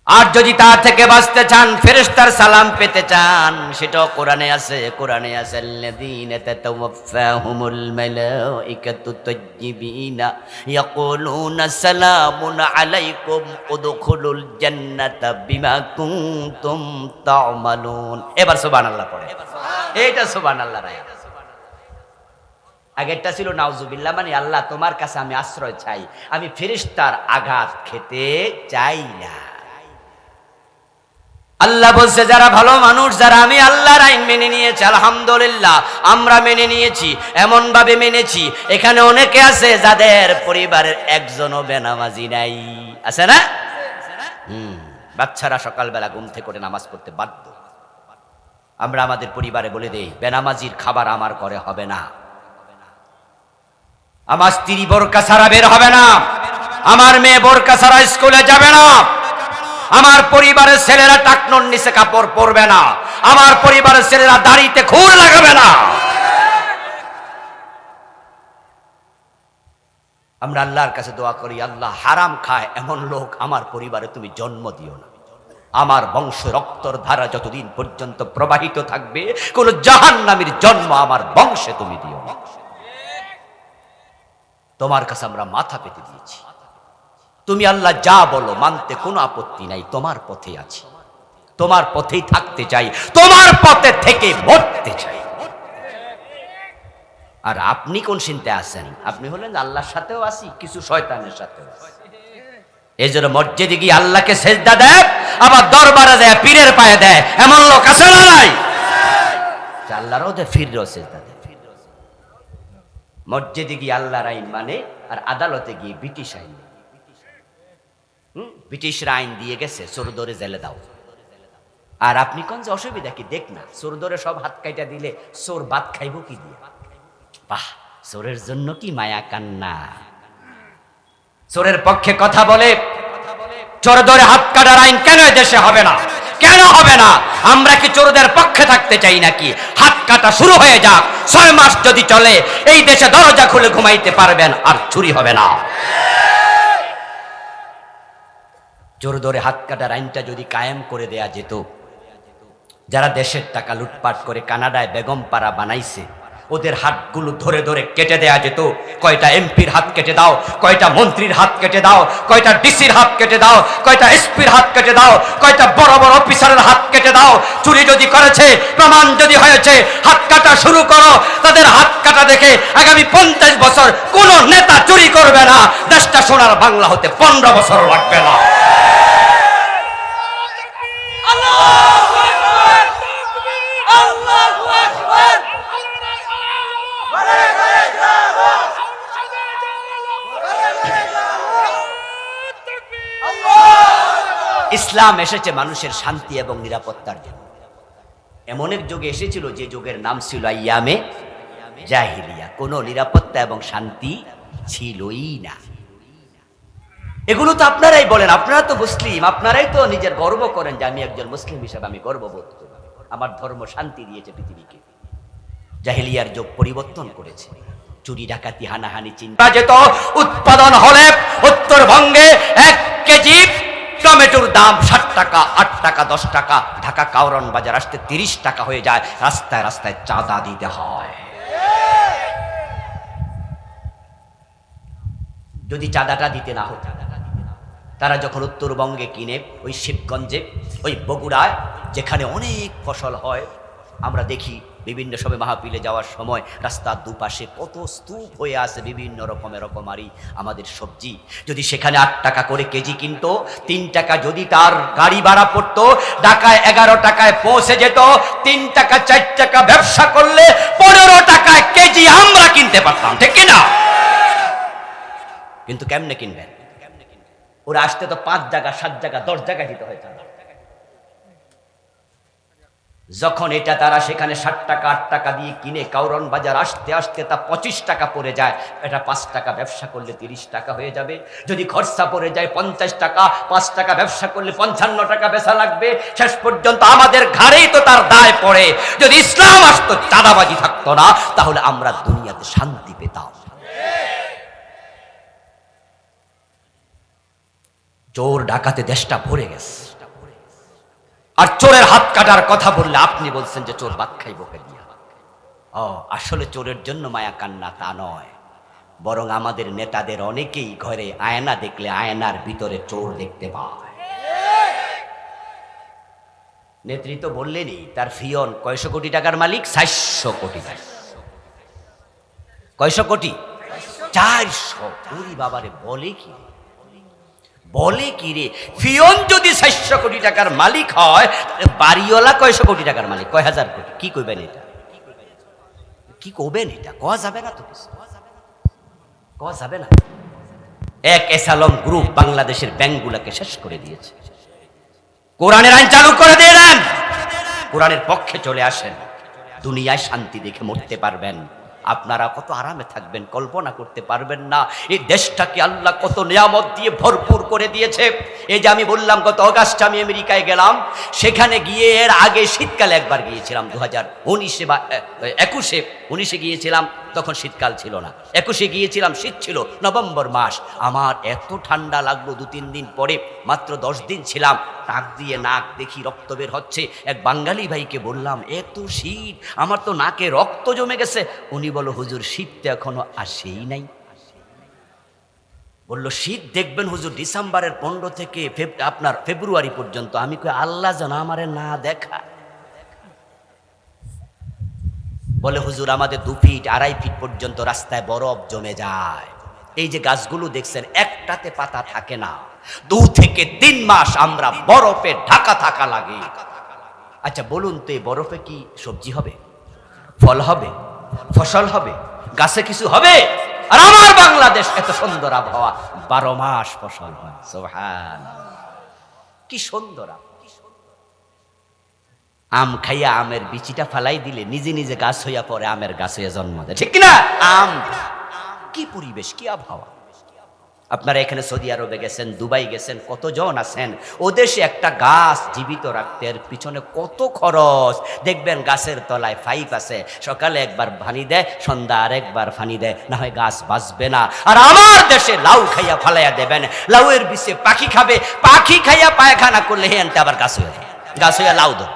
আর যদি তা থেকে বাঁচতে চান, ফেরেশতার সালাম পেতে চান, সেটাও কোরআনে আছে। কোরআনে আছে আল্লাযীনা তাতাওয়াফাহুমুল মালাঈকাতু তাজ্জিবিনা ইয়াকুলুনা সালামুন আলাইকুম উদখুলুল জান্নাতা বিমা কুনতুম তা'মালুন। এবার সুবহানাল্লাহ পড়ে। এইটা সুবহানাল্লাহর আয়াত। আগেরটা ছিল নাউজুবিল্লাহ, মানে আল্লাহ তোমার কাছে আমি আশ্রয় চাই, আমি ফেরেশতার আঘাত খেতে চাই না। আল্লাহ বলছে যারা ভালো মানুষ, যারা আমি আল্লাহর আইন মেনে নিয়েছে, আলহামদুলিল্লাহ আমরা মেনে নিয়েছি, এমন ভাবে মেনেছি। এখানে অনেকে আছে যাদের পরিবারের একজনও বেনামাজি নাই, আছে না? বাচ্চারা সকালবেলা ঘুম থেকে উঠে নামাজ পড়তে বাধ্য। আমরা আমাদের পরিবারে বলে দেই, বেনামাজির খাবার আমার ঘরে হবে না, আমার স্ত্রী বোরকা ছাড়া বের হবে না, আমার মেয়ে বোরকা ছাড়া স্কুলে যাবে না, আমার পরিবারের ছেলেরা টাকনোর নিচে কাপড় পরবে না, আমার পরিবারের ছেলেরা দাড়িতে খুর লাগাবে না। আমরা আল্লাহর কাছে দোয়া করি, আল্লাহ হারাম খায় এমন লোক আমার পরিবারে তুমি জন্ম দিও না। আমার বংশ রক্তর ধারা যতদিন পর্যন্ত প্রবাহিত থাকবে, কোন জাহান্নামীর জন্ম আমার বংশে তুমি দিও না। তোমার কাছে আমরা মাথা পেতে দিয়েছি। তুমি আল্লাহ যা বলো মানতে কোনো আপত্তি নাই, তোমার পথে আছি, তোমার পথেই থাকতে চাই, তোমার পথে থেকে মরতে চাই। আর আপনি কোন চিন্তায় আছেন? আপনি হলেন আল্লাহর সাথেও আছি, কিছু শয়তানের সাথেও আছি। এই জন্য মসজিদে গিয়ে আল্লাহকে সেজদা দেয়, আবার দরবারে দেয়, পীরের পায়ে দেয়, এমন লোক আছে না নাই? আল্লাহরও দেয়, ফিরও সেজদা দেয়। মসজিদে গিয়ে আল্লাহর আইন মানে, আর আদালতে গিয়ে ব্রিটিশ আইন। ব্রিটিশরা আইন দিয়ে গেছে চোর ধরে জেলে দাও, আর আপনি কোন যে অসুবিধা কি? দেখ না, চোর ধরে সব হাত কাইটা দিলে চোর ভাত খাইব কি দিয়ে? বাহ, চোরের জন্য কি মায়া কান্না। চোরের পক্ষে কথা বলে, চোর ধরে হাত কাটার আইন কেন দেশে হবে না? কেন হবে না? আমরা কি চোরদের পক্ষে থাকতে চাই নাকি? হাত কাটা শুরু হয়ে যাক, 6 মাস যদি চলে এই দেশে দরজা খুলে ঘুমাইতে পারবেন, আর চুরি হবে না। চোর ধরে হাত কাটার আইনটা যদি কায়েম করে দেয়া যেত, যারা দেশের টাকা লুটপাট করে কানাডায় বেগমপাড়া বানাইছে, ওদের হাতগুলো ধরে ধরে কেটে দেয়া যেত। কয়টা এমপির হাত কেটে দাও, কয়টা মন্ত্রীর হাত কেটে দাও, কয়টা ডিসির হাত কেটে দাও, কয়টা এসপির হাত কেটে দাও, কয়টা বড় বড় অফিসারের হাত কেটে দাও। চুরি যদি করেছে, প্রমাণ যদি হয়েছে, হাত কাটা শুরু করো। তাদের হাত কাটা দেখে আগামী 50 বছর কোন নেতা চুরি করবে না। দেশটা সোনার বাংলা হতে 15 বছর লাগবে না। ইসলাম এসেছে মানুষের শান্তি এবং নিরাপত্তার জন্য। এমন এক যুগে এসেছিল যে যুগের নাম ছিল আইয়ামে জাহিলিয়া, কোনো নিরাপত্তা এবং শান্তি ছিলই না। এগুলো তো আপনারাই বলেন, আপনারা তো মুসলিম, আপনারাই তো নিজের গর্ব করেন যে আমি একজন মুসলিম হিসেবে আমি গর্ববোধ করি, আমার ধর্ম শান্তি দিয়েছে পৃথিবীকে। জাহিলিয়ার যুগ পরিবর্তন করেছে, চুরি ডাকাতি হানাহানি চিন্তা যেত। উৎপাদন হলে উত্তরবঙ্গে 1 কেজি টমেটোর দাম 60 টাকা, 8 টাকা, 10 টাকা। ঢাকা কাউরন বাজার আসতে 30 টাকা হয়ে যায়, রাস্তায় রাস্তায় চাঁদা দিতে হয়। যদি চাঁদাটা দিতে না হতো, তারা যখন উত্তরবঙ্গে কিনে ওই শিবগঞ্জে, ওই বগুড়ায়, যেখানে অনেক ফসল হয়, আমরা দেখি বিভিন্ন সময় মাহফিলে যাওয়ার সময় রাস্তার দুপাশে কত স্তূপ হয়ে আছে বিভিন্ন রকমারি আমাদের সবজি। যদি সেখানে 8 টাকা করে কেজি কিনতো, 3 টাকা যদি তার গাড়ি ভাড়া পড়তো, ঢাকায় 11 টাকায় পৌঁছে যেত। 3 টাকা 4 টাকা ব্যবসা করলে 15 টাকায় কেজি আমরা কিনতে পারতাম, ঠিক কিনা? কিন্তু কেমনে কিনবেন? ওরা আসতে তো 5 জায়গা, 7 জায়গা, 10 জায়গায় দিতে হয়। যখন এটা তারা সেখানে 60 টাকা 8 টাকা দিয়ে কিনে কাউরন বাজার আসতে আসতে তা 25 টাকা পড়ে যায়। এটা 5 টাকা ব্যবসা করলে 30 টাকা হয়ে যাবে। যদি খরচা পড়ে যায় 50 টাকা, 5 টাকা ব্যবসা করলে 55 টাকা বেচা লাগবে। শেষ পর্যন্ত আমাদের ঘাড়েই তো তার দায় পড়ে। যদি ইসলাম আসতো, চাঁদাবাজি থাকতো না, তাহলে আমরা দুনিয়াতে শান্তি পেতাম। চোর ডাকাতে দেশটা ভরে গেছে। আর চোরের হাত কাটার কথা বললে আপনি বলছেন যে চোর ভাত খাইব কে দিয়া। আসলে চোরের জন্য মায়া কান্না তা নয়, বরং আমাদের নেতাদের অনেকেই ঘরে আয়না দেখলে আয়নার ভিতরে চোর দেখতে পায়। নেতৃত্ব বললেনই তার ফিয়ন কয়শো কোটি টাকার মালিক, 400 কোটি টাকা। কয়শো কোটি? 400। ওরে বাবারে, বলে কি রে? ফিয়ন যদি 400 কোটি টাকার মালিক হয়, বাড়িওয়ালা কয়শো কোটি টাকার মালিক, কয় হাজার কোটি। কি কইবেন এটা? কি কইবেন এটা? কওয়া যাবে না তো, কিছু কওয়া যাবে না। এক এসালম গ্রুপ বাংলাদেশের ব্যাংকগুলোকে শেষ করে দিয়েছে। কোরআনের আইন চালু করে দেন, কোরআনের পক্ষে চলে আসেন, দুনিয়ায় শান্তি দেখে মরতে পারবেন। আপনারা কত আরামে থাকবেন কল্পনা করতে পারবেন না। এই দেশটাকে আল্লাহ কত নিয়ামত দিয়ে ভরপুর করে দিয়েছে। এই যে আমি বললাম গত অগাস্টে আমি আমেরিকায় গেলাম, সেখানে গিয়ে এর আগে শীতকালে একবার গিয়েছিলাম 2019 বা 21-এ গিয়েছিলাম, তখন শীতকাল ছিল না। 21-এ গিয়েছিলাম, শীত ছিল, নভেম্বর মাস। আমার এত ঠান্ডা লাগলো, 2-3 দিন পরে, মাত্র 10 দিন ছিলাম, নাক দিয়ে নাক দেখি রক্ত বের হচ্ছে। এক বাঙালি ভাইকে বললাম, এত শীত, আমার তো নাকে রক্ত জমে গেছে। উনি বলো, হুজুর শীত তো এখনো আসেই নাই। বললো শীত দেখবেন হুজুর ডিসেম্বরের 15 থেকে আপনার ফেব্রুয়ারি পর্যন্ত। আমি কই, আল্লাহ যেন আমারে না দেখা। বলে হুজুর আমাদের 2 ফিট 2.5 ফিট পর্যন্ত রাস্তায় বরফ জমে যায়। এই যে গাছগুলো দেখছেন, একটাতে পাতা থাকে না। 2 থেকে 3 মাস আমরা বরফে ঢাকা থাকা লাগে। আচ্ছা বলুন তো, এই বরফে কি সবজি হবে, ফল হবে, ফসল হবে, গাছে কিছু হবে? আর আমার বাংলাদেশ এত সুন্দর আবহাওয়া, 12 মাস ফসল হয়। সুবহানাল্লাহ, কি সুন্দর আবহাওয়া। আম খাইয়া আমের বিচিটা ফালাই দিলে নিজে নিজে গাছ হইয়া পড়ে, আমের গাছ হইয়া জন্ম দেয়, ঠিক না? আম, কি পরিবেশ, কি আবহাওয়া। আপনারা এখানে সৌদি আরবে গেছেন, দুবাই গেছেন, কতজন আছেন, ও দেশে একটা গাছ জীবিত রাখতে এর পিছনে কত খরচ। দেখবেন গাছের তলায় পাইপ আছে, সকালে একবার পানি দেয়, সন্ধ্যা আরেকবার পানি দেয়, না হয় গাছ বাঁচবে না। আর আমার দেশে লাউ খাইয়া ফালাইয়া দেবেন, লাউয়ের বিষে পাখি খাবে, পাখি খাইয়া পায়খানা করলে হেনতে আবার গাছ হয়ে যায়, গাছ হইয়া লাউ দেয়।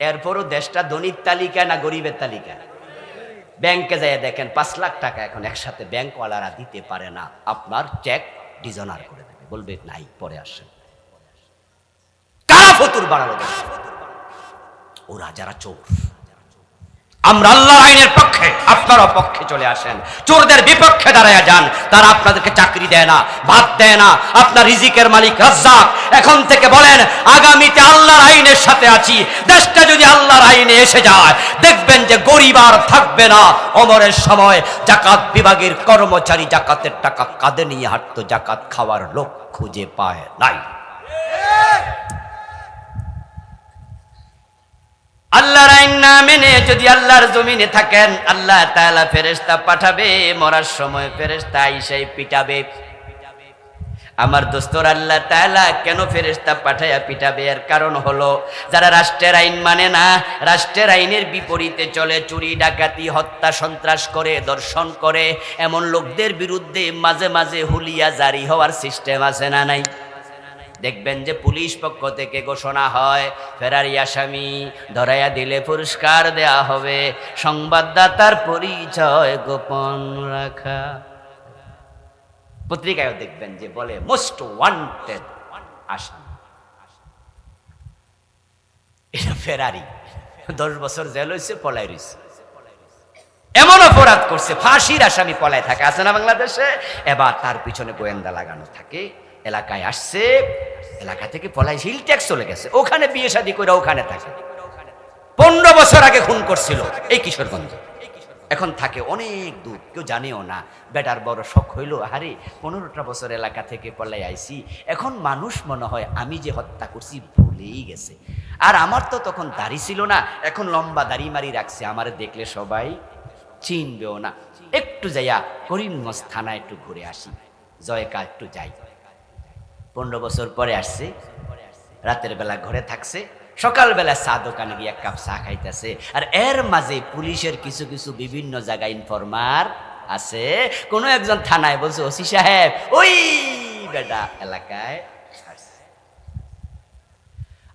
এরপরও দেশটা ধনীর তালিকা না গরিবের তালিকা? ব্যাংকে যাই দেখেন 5 লাখ টাকা এখন একসাথে ব্যাংকওয়ালারা দিতে পারে না, আপনার চেক ডিজনার করে দেবে, বলবে নাই পরে আসেন। কারা ফতুর বানালো? ওরা যারা চোর। আমরা আল্লাহর আইনের পক্ষে, আপনারও পক্ষে চলে আসেন, চোরদের বিপক্ষে দাঁড়ায় যান। তারা আপনাদেরকে চাকরি দেয় না, ভাত দেয় না, আপনার রিজিকের মালিক রাজ্জাক। এখন থেকে বলেন আগামীতে আল্লাহর আইনের সাথে আছি। দেশটা যদি আল্লাহর আইনে এসে যায়, দেখবেন যে গরিব আর থাকবে না। ওমরের সময় জাকাত বিভাগের কর্মচারী জাকাতের টাকা কাঁধে নিয়ে হাঁটতো, জাকাত খাওয়ার লোক খুঁজে পায় নাই। আল্লাহর আইন না মেনে যদি আল্লাহর জমিনে থাকেন, আল্লাহ তাআলা ফেরেশতা পাঠাবে, মরার সময় ফেরেশতা আইসাই পিটাবে। আমার দোস্তর, আল্লাহ তাআলা কেন ফেরেশতা পাঠায়া পিটাবে? এর কারণ হলো যারা রাষ্ট্রের আইন মানে না, রাষ্ট্রের আইনের বিপরীতে চলে, চুরি ডাকাতি হত্যা সন্ত্রাস করে, ধর্ষণ করে, এমন লোকদের বিরুদ্ধে মাঝে মাঝে হুলিয়া জারি হওয়ার সিস্টেম আছে না নাই? দেখবেন যে পুলিশ পক্ষ থেকে ঘোষণা হয় ফেরারি আসামি ধরাইয়া দিলে পুরস্কার দেয়া হবে, সংবাদদাতার পরিচয় গোপন রাখা। পত্রিকায়ও দেখবেন যে বলে মোস্ট ওয়ান্টেড আসামি, এটা ফেরারি, 10 বছর জেল হয়েছে, পলাই রয়েছে। এমন অপরাধ করছে, ফাঁসির আসামি পলায় থাকে, আছে না বাংলাদেশে? এবার তার পিছনে গোয়েন্দা লাগানো থাকে। এলাকায় আসছে, এলাকা থেকে পলাই, হিল ট্যাক্স চলে গেছে, ওখানে বিয়ে শাদী করে ওখানে থাকে। 15 বছর আগে খুন করছিল এই কিশোরগঞ্জে, এখন থাকে অনেক দূর, কেউ জানেও না। বেটার বড় শখ হইল, আরে 15টা বছর এলাকা থেকে পলাই আইছি, এখন মানুষ মনে হয় আমি যে হত্যা করছি ভুলেই গেছে। আর আমার তো তখন দাড়ি ছিল না, এখন লম্বা দাড়ি মারি রাখছে, আমার দেখলে সবাই চিনবেও না। একটু যাইয়া করিমগঞ্জ থানা একটু ঘুরে আসি, জয়কা একটু যাই। 15 বছর পরে আসছে, রাতের বেলা ঘরে থাকছে, সকালবেলা চা দোকানে গিয়ে 1 কাপ চা খাইতেছে। আর এর মাঝে পুলিশের কিছু কিছু বিভিন্ন জায়গায় ইনফরমার আছে। কোনো একজন থানায় বলছে, ওসি সাহেব ওই বেটা এলাকায়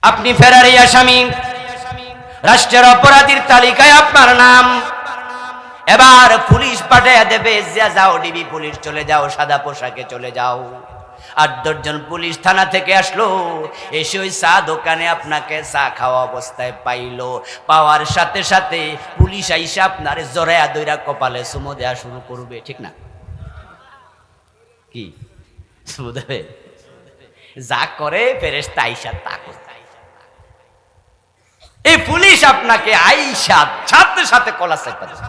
আপনি ফেরারি আসামি, রাষ্ট্রের অপরাধীর তালিকায় আপনার নাম। এবার পুলিশ পাঠিয়ে দেবে, যাও ডিবি পুলিশ, চলে যাও, সাদা পোশাকে চলে যাও। 8-10 জন পুলিশ থানা থেকে আসলো, এসে ওই চা দোকানে আপনাকে চা খাওয়া অবস্থায় পাইলো। পাওয়ার সাথে সাথে পুলিশ আইসা আপনার জড়ায়া দইরা কপালে চুমো দেওয়া শুরু করবে, ঠিক না? কি চুমো দেবে? যা করে ফেরেশতা আইসা তা করে। এই পুলিশ আপনাকে আইসা সাথে সাথে কলা চাপা দেবে।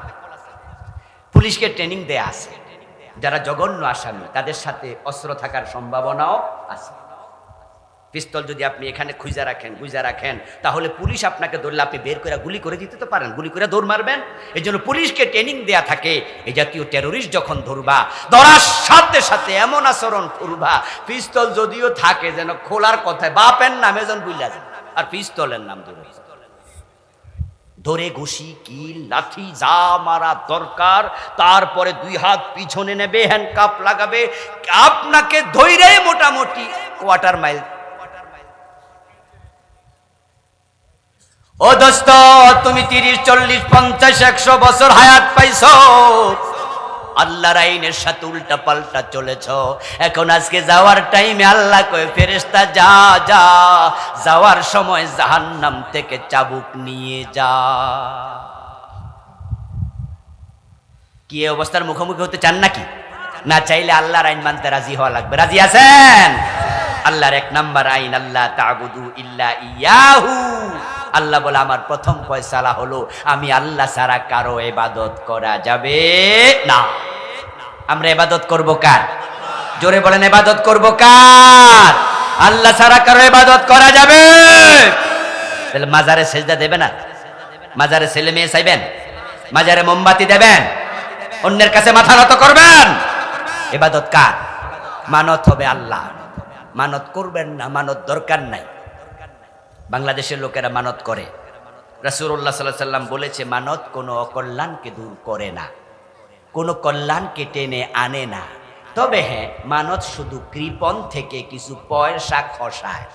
পুলিশকে ট্রেনিং দেয়া আছে, যারা জঘন্য আসামি তাদের সাথে অস্ত্র থাকার সম্ভাবনাও আছে। পিস্তল যদি আপনি এখানে খুঁজা রাখেন, তাহলে পুলিশ আপনাকে ধরলে আপনি বের করে গুলি করে দিতে তো পারেন, গুলি করে দৌড় মারবেন। এই জন্য পুলিশকে ট্রেনিং দেয়া থাকে, এই জাতীয় টেরোরিস্ট যখন ধরবা, ধরার সাথে সাথে এমন আচরণ করবা, পিস্তল যদিও থাকে যেন খোলার কথায় বাপের নামে যেন বুঝলা যায়, আর পিস্তলের নাম ধরে ঘুষি কিল লাঠি যা মারা দরকার, তারপরে 2 হাত পিছনে নেবে, হ্যান্ডকাপ লাগাবে, আপনাকে ধৈরে মোটামুটি কোয়ার্টার মাইল। ও দোস্ত, তুমি 30, 40, 50, 100 বছর হায়াত পাইছো, আল্লাহর আইনের সাথে উল্টা পাল্টা চলেছ। এখন আজকে যাওয়ার টাইমে আল্লাহ কয় ফেরেশতা যা যা, যাওয়ার সময় জাহান্নাম থেকে চাবুক নিয়ে যা। কি অবস্থার মুখোমুখি হতে চান নাকি? না চাইলে আল্লাহর আইন মানতে রাজি হওয়া লাগবে। রাজি আছেন? আল্লাহর 1 নাম্বার আইন, আল্লাহ তা'বুদু ইল্লা ইয়াহু। আল্লাহ বলে আমার প্রথম ফয়সালা হলো আমি আল্লাহ ছাড়া কারো ইবাদত করা যাবে না। আমরা ইবাদত করব কার? জোরে বলেন, ইবাদত করব কার? আল্লাহ ছাড়া কারো ইবাদত করা যাবে? তাহলে মাজারে সেজদা দেবে না? মাজারে ছেলে মেয়ে চাইবেন? মাজারে মোমবাতি দেবেন? অন্যের কাছে মাথা নত করবেন? ইবাদত কার? মানত হবে আল্লাহ। মানত করবেন না, মানত দরকার নাই। বাংলাদেশের লোকেরা মানত করে। রাসূলুল্লাহ সাল্লাল্লাহু আলাইহি ওয়াসাল্লাম বলেছে, মানত কোনো অকল্যাণকে দূর করে না, কোনো কল্যাণকে টেনে আনে না। তবে হ্যাঁ, মানত শুধু কৃপণ থেকে কিছু পয়সা খসায়।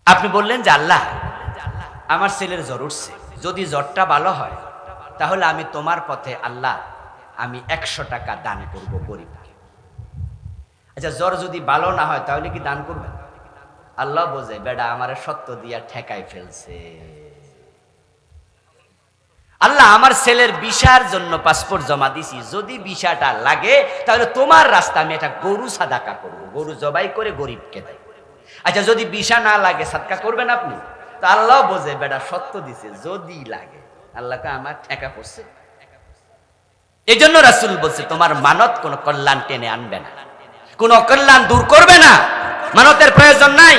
আপনি বললেন যে আল্লাহ আমার ছেলের জ্বর উঠছে, যদি জ্বরটা ভালো হয় তাহলে আমি তোমার পথে আল্লাহ আমি 100 টাকা দান করব গরিবকে। আচ্ছা, জ্বর যদি ভালো না হয় তাহলে কি দান করবেন? আল্লাহ বোঝে বেডা আমারে সত্য দিয়া ঠেকাই ফেলছে, আল্লাহ আমার ছেলের ভিসার জন্য পাসপোর্ট জমা দিছি, যদি ভিসাটা লাগে তাহলে তোমার রাস্তা আমি একটা গরু সাদাকা করব, গরু জবাই করে গরিবকে দেয়। আচ্ছা যদি ভিসা না লাগে সাদকা করবেন আপনি? তো আল্লাহ বোঝে বেটা সত্য দিছে, যদি লাগে। আল্লাহকে আমার ঠেকা পড়ছে। এই জন্য রাসূল বলছে তোমার মানত কোন কল্যাণ টেনে আনবে না, কোন অকল্যাণ দূর করবে না, মানতের প্রয়োজন নাই।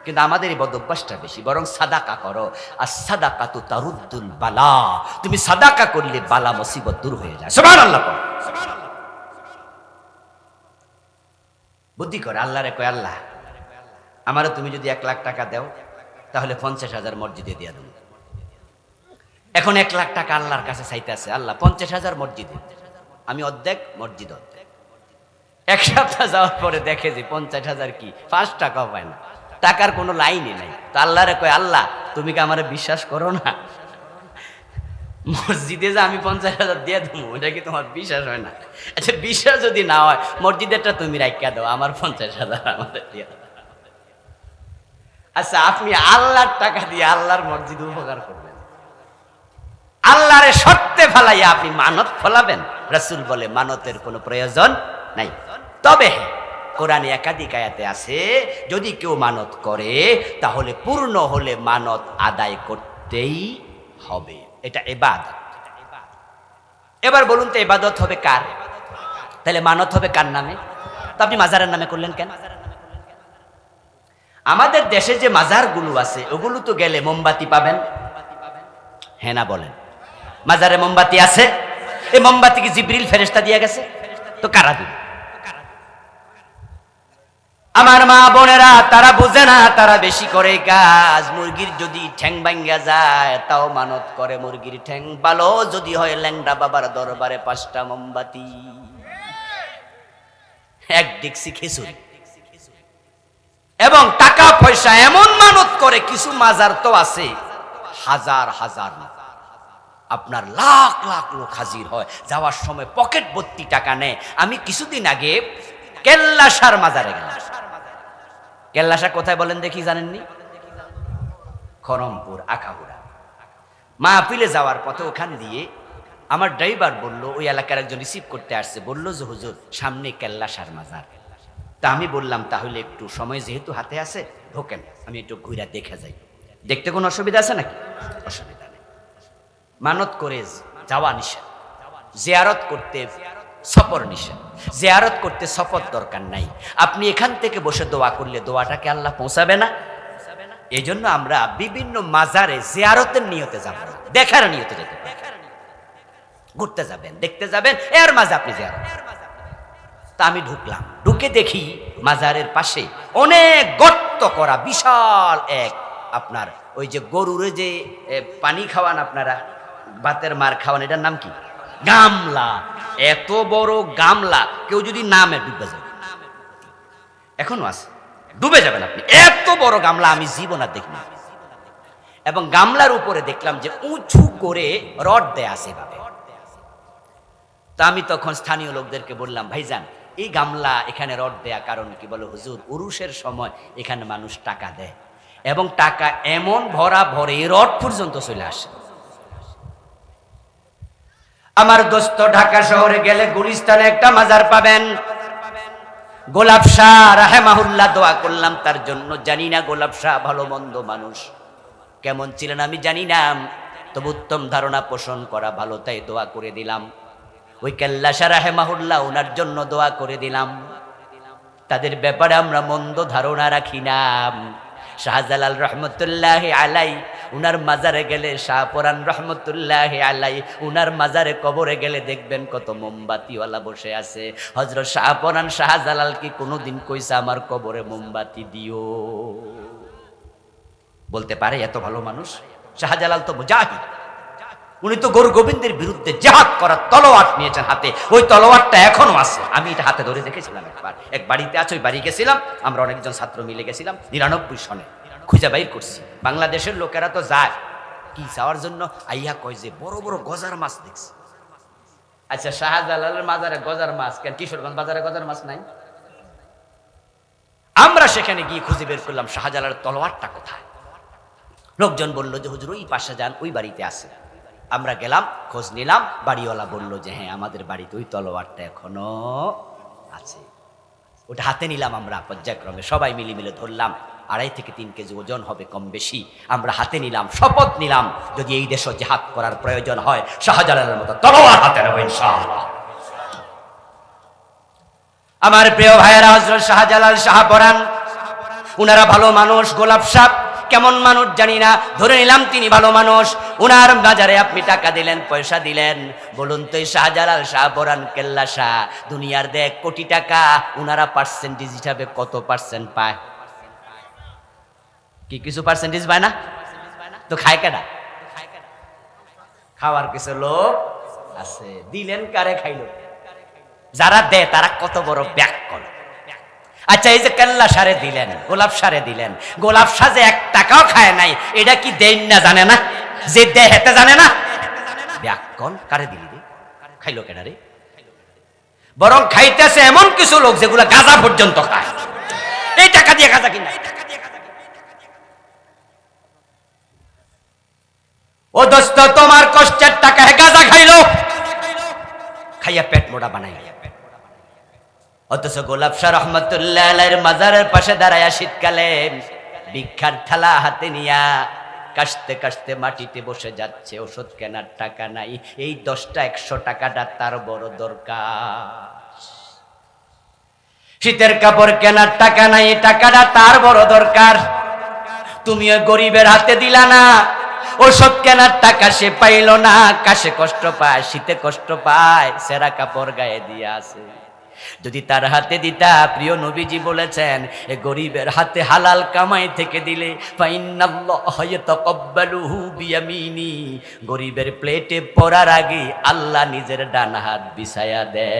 কিন্তু আমাদের এই বদ অভ্যাসটা বেশি, বরং সাদাকা করো। আর সাদাকাতু তারুদ্দুল বালা, তুমি সাদাকা করলে বালা মুসিবত দূর হয়ে যায়। সুবহানাল্লাহ। বুদ্ধি করে আল্লাহরে কয়, আল্লাহ আমারও তুমি যদি 1 লাখ টাকা দাও তাহলে 50,000 মসজিদে দিয়ে দেবো। এখন 1 লাখ টাকা আল্লাহর কাছে চাইতে আছে, আল্লাহ 50,000 মসজিদে, আমি অর্ধেক, মসজিদ অর্ধেক। 1 সপ্তাহ যাওয়ার পরে দেখে যে 50,000 কি 5 টাকাও পায় না, টাকার কোনো লাইনই নাই। তো আল্লাহরে কয়, আল্লাহ তুমি কি আমারে বিশ্বাস করো না? মসজিদে যে আমি 50,000 দিয়ে দেবো, এটা কি তোমার বিশ্বাস হয় না? আচ্ছা বিশ্বাস যদি না হয় মসজিদেরটা তুমি রাখিয়া দাও, আমার 50,000 আমাদের দিয়ে দাও। আচ্ছা আপনি আল্লাহর টাকা দিয়ে আল্লাহর মসজিদ উপকার করবেন, আল্লাহরে শর্তে ফেলাইয়া আপনি মানত ফলাবেন? রাসূল বলে মানতের কোনো প্রয়োজন নাই। তবে কোরআনে একাধিক আয়াতে আছে যদি কেউ মানত করে তাহলে পূর্ণ হলে মানত আদায় করতেই হবে, এটা ইবাদত। এবার বলুন তো ইবাদত হবে কার? তাহলে মানত হবে কার নামে? তো আপনি মাজারের নামে করলেন কেন? আমাদের দেশে যে মাজারগুলো আছে ওগুলো তো গেলে মোমবাতি পাবেন, হ্যাঁ না বলেন? মাজারে মোমবাতি আছে, এই মোমবাতি কি জিবরিল ফেরেশতা দিয়ে গেছে? তো কারা দিবে? আমার মা বোনেরা তারা বোঝে না, তারা বেশি করে কাজ। মুরগির যদি ঠ্যাং ভাঙ্গা যায় তাও মানত করে মুরগির ঠ্যাং ভালো যদি হয়। ল্যাংড়া বাবার দরবারে 5টা মোমবাতি, 1 ডেকসি খিচুড়ি, এবং টাকা পয়সা এমন মানত করে। কিছু মাজার তো আছে হাজার হাজার, আপনার লাখ লাখ লোক হাজির হয়, যাওয়ার সময় পকেট ভর্তি টাকা নেয়। আমি কিছুদিন আগে কেল্লাসার মাজারে গেলাম। কেল্লাসা কোথায় বলেন দেখি, জানেননি? খড়মপুর আখাউড়া। মাহফিলে যাওয়ার পথে ওখান দিয়ে আমার ড্রাইভার বলল, ওই এলাকার একজন রিসিভ করতে আসছে, বলল যে হুজুর সামনে কেল্লাসার মাজার। তা আমি বললাম তাহলে একটু সময় যেহেতু হাতে আছে ঢোকেন, আমি একটু ঘুরে দেখে যাই। দেখতে কোনো অসুবিধা আছে নাকি? অসুবিধা নেই। মানত করে যাওয়া নিষেধ, জিয়ারত করতে সফর নিষেধ। জিয়ারত করতে সফর দরকার নাই, আপনি এখান থেকে বসে দোয়া করলে দোয়াটাকে আল্লাহ পৌঁছাবে না? এই জন্য আমরা বিভিন্ন মাজারে জিয়ারতের নিয়তে যাব না, দেখার নিয়তে যেতে পারি। ঘুরতে যাবেন, দেখতে যাবেন, এর মাঝে আপনি জিয়ারত। তা আমি ঢুকলাম, ঢুকে দেখি মাজারের পাশে অনেক গর্ত করা বিশাল এক, আপনার ওই যে গরুর যে পানি খাওয়ান আপনারা, ভাতের মার খাওয়ান, এটার নাম কি? গামলা। এত বড় গামলা, কেউ যদি নামে ডুবে যাবে, এখনো আছে, ডুবে যাবেন আপনি। এত বড় গামলা আমি জীবন আর দেখিনি। এবং গামলার উপরে দেখলাম যে উঁচু করে রড দেয়া আছে এভাবে। তা আমি তখন স্থানীয় লোকদেরকে বললাম, ভাইজান এই গামলা এখানে রড দেয়া কারণ কি? বলে হুজুর উরুষের সময় এখানে মানুষ টাকা দেয়, এবং টাকা এমন ভরা ভরে রড পর্যন্ত চলে আসে। আমার দোস্ত ঢাকা শহরে গেলে গুলিস্তানে একটা মাজার পাবেন, গোলাপ শাহ রাহেমাহুল্লাহ। দোয়া করলাম তার জন্য। জানি না গোলাপ শাহ ভালো মন্দ মানুষ কেমন ছিলেন আমি জানি না, তবু উত্তম ধারণা পোষণ করা ভালো, তাই দোয়া করে দিলাম। ওই কেল্লা শাহ রাহেমাহুল্লাহ ওনার জন্য দোয়া করে দিলাম। তাদের ব্যাপারে আমরা মন্দ ধারণা রাখি না। শাহজালাল রহমতুল্লাহ আলাই উনার মাজারে গেলে, শাহপরান রহমতুল্লাহ আলাই উনার মাজারে কবরে গেলে দেখবেন কত মোমবাতিওয়ালা বসে আছে। হযরত শাহপরান শাহজালাল কি কোনোদিন কইছে আমার কবরে মোমবাতি দিও? বলতে পারে এত ভালো মানুষ? শাহজালাল তো মুজাহিদ, উনি তো গরু গোবিন্দের বিরুদ্ধে জিহাদ করার তলোয়ার নিয়েছেন হাতে। ওই তলোয়ারটা এখনো আছে, আমি এটা হাতে ধরে দেখেছিলাম একবার। এক বাড়িতে আছে, ওই বাড়ি গেছিলাম, আমরা অনেকজন ছাত্র মিলে গেছিলাম 99 সনে। খুঁজে বাইর করছি। বাংলাদেশের লোকেরা তো যায় কি যাওয়ার জন্য, আইয়া কয় যে বড় বড় গজার মাছ দেখছি। আচ্ছা শাহজালালের মাজারে গজার মাছ কেন? কিশোরগঞ্জ বাজারে গজার মাছ নাই? আমরা সেখানে গিয়ে খুঁজে বের করলাম শাহজালালের তলোয়ারটা কোথায়। লোকজন বলল যে হুজুর ওই পাশে যান, ওই বাড়িতে আছে। আমরা গেলাম, খোঁজ নিলাম, বাড়িওয়ালা বলল যে হ্যাঁ আমাদের বাড়িতে ওই তলোয়ারটা এখনো আছে। ওটা হাতে নিলাম আমরা পর্যায়ক্রমে, সবাই মিলে ধরলাম। 2.5 থেকে 3 কেজি ওজন হবে কম বেশি। আমরা হাতে নিলাম, শপথ নিলাম যদি এই দেশে জিহাদ করার প্রয়োজন হয় শাহজালালের মতো তলোয়ার হাতে নেব ইনশাআল্লাহ। আমার প্রিয় ভাইয়েরা, হযরত শাহজালাল শাহপরান উনারা ভালো মানুষ। গোলাপ সাহেব কেমন মানুষ জানি না, ধরে নিলাম তিনি ভালো মানুষ। উনার বাজারে আপনি টাকা দিলেন, পয়সা দিলেন, বলুন তো এই শাহজালাল শাহপরান কেল্লা শাহ দুনিয়ার 1 কোটি টাকা উনারা পার্সেন্টেজ হিসাবে কত পার্সেন্ট পায়? কি কিছু পার্সেন্টেজ পায় না? তো খায় কেডা? খাওয়ার কিছু লোক আছে। দিলেন কারে? খাইলো যারা দেয় তারা কত বড় ব্যাক করে। আচ্ছা এই যে কেল্লা সারে দিলেন, গোলাপ সারে দিলেন, গোলাপ সাজে 1 টাকাও খায় নাই, এটা কি দেন না জানে না? যে দেয় হেতে জানে না? ব্যাককল কারে দিলি রে? খাইলো কেডা রে? বরং খাইতেছে এমন কিছু লোক যেগুলা গাঁজা পর্যন্ত খায়। এই টাকা দিয়ে গাঁজা কিনা। ও দোস্ত, তোমার কষ্টের টাকা গাঁজা খাইলো, খাইয়া পেট মোটা বানাই। অথচ গোলাপ শাহ রহমতুল্লাহ আলাইহির মাজারের পাশে দাঁড়ায়া শীতকালে ভিক্ষার থালা হাতে নিয়া কাশতে কাশতে মাটিতে বসে যাচ্ছে। ওষুধ কেনার টাকা নাই, এই 10টা 100 টাকাটা তার বড় দরকার। শীতের কাপড় কেনার টাকা নাই, এই টাকাটা তার বড় দরকার। তুমিও গরিবের হাতে দিলা না, ওষুধ কেনার টাকা সে পাইল না, কাশে কষ্ট পায়, শীতে কষ্ট পায়, সেরা কাপড় গায়ে দিয়ে আছে। যদি তার হাতে দিতা, প্রিয় নবীজি বলেছেন এ গরিবের হাতে হালাল কামাই থেকে দিলে ফাইন্নাল্লাহু ইয়াতাকাব্বালুহু বিয়ামিনি, গরিবের প্লেটে পড়ার আগে আল্লাহ নিজের ডান হাত বিছায়া দেয়।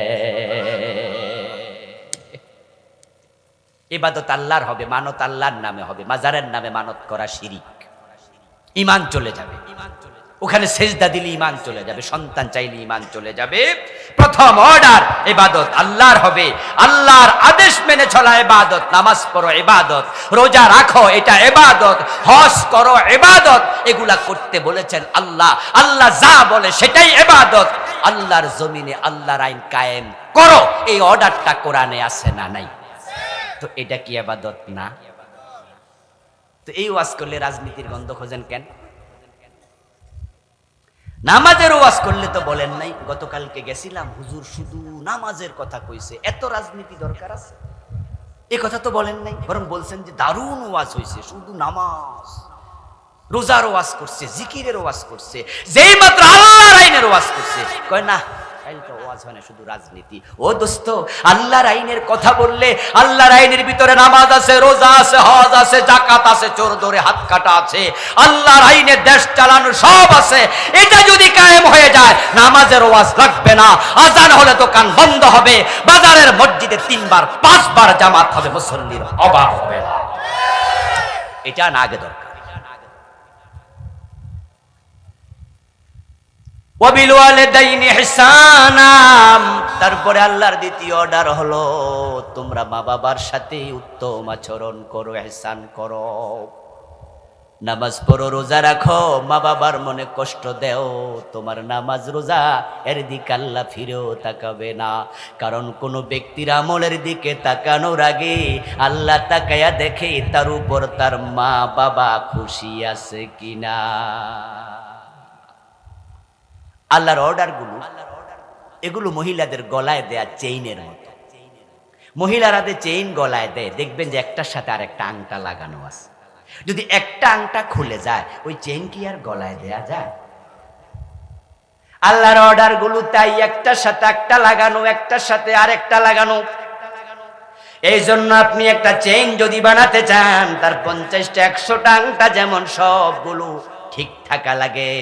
ইবাদত আল্লাহর হবে, মানত আল্লাহর নামে হবে। মাজারের নামে মানত করা শিরিক, ঈমান চলে যাবে। ওখানে সেজদা দিলে ঈমান চলে যাবে, সন্তান চাইলে ঈমান চলে যাবে। প্রথম অর্ডার ইবাদত আল্লাহর হবে, আল্লাহর আদেশ মেনে চলা ইবাদত। নামাজ পড়ো ইবাদত, রোজা রাখো এটা ইবাদত, হজ করো ইবাদত। এগুলা করতে বলেছেন আল্লাহ, আল্লাহ যা বলে সেটাই ইবাদত। আল্লাহর জমিনে আল্লাহর আইন কায়েম করো, এই অর্ডারটা কোরআনে আছে না নাই? তো এটা কি ইবাদত না? তো এই ওয়াজ করলে রাজনীতির গন্ধ খোঁজেন কেন? নামাজের ওয়াজ করলে তো বলেন নাই। গতকালকে গেছিলাম, হুজুর শুধু নামাজের কথা কইছে, এত রাজনীতি দরকার আছে? এই কথা তো বলেন নাই, বরং বলছেন যে দারুণ ওয়াজ হইছে, শুধু নামাজ, রোজার ওয়াজ করছে, জিকিরের ওয়াজ করছে, যেই মাত্র আল্লাহর আইনের ওয়াজ করছে কয় না ওয়াজ হয় না, শুধু রাজনীতি। ও দোস্ত, আল্লাহর আইনের কথা বললে আল্লাহর আইনের ভিতরে নামাজ আছে, রোজা আছে, হজ আছে, যাকাত আছে, চোর ধরে হাত কাটা আছে, আল্লাহর আইনে দেশ চালানো সব আছে। এটা যদি কায়েম হয়ে যায় নামাজের ওয়াজ লাগবে না। আজান হলে দোকান বন্ধ হবে, বাজারের মসজিদে 3 বার 5 বার জামাত হবে, মুসল্লির অভাব হবে না। এটা না আগে দরকার। তারপরে আল্লাহর দ্বিতীয় অর্ডার হলো তোমরা মা বাবার সাথে উত্তম আচরণ করো, ইহসান করো। নামাজ পড়ো, রোজা রাখো, মা বাবার মনে কষ্ট দেও, তোমার নামাজ রোজা এর দিকে আল্লাহ ফিরেও তাকাবে না। কারণ কোন ব্যক্তির আমলের দিকে তাকানোর আগে আল্লাহ তাকায়া দেখে তার উপর তার মা বাবা খুশি আছে কিনা। আল্লাহর অর্ডারগুলো এগুলো মহিলাদের গলায় দেয়া চেইনের মতো। মহিলারা চেইন গলায় দেয়, দেখবেন যে একটার সাথে আর একটা আংটা লাগানো আছে। যদি একটা আংটা খুলে যায় ওই চেইন কি আর গলায় দেয়া যায়? আল্লাহর অর্ডারগুলো তাই একটার সাথে একটা লাগানো, একটার সাথে আর একটা লাগানো। এই জন্য আপনি একটা চেইন যদি বানাতে চান, তার 50টা 100টা আংটা যেমন সবগুলো ঠিক থাকা লাগে।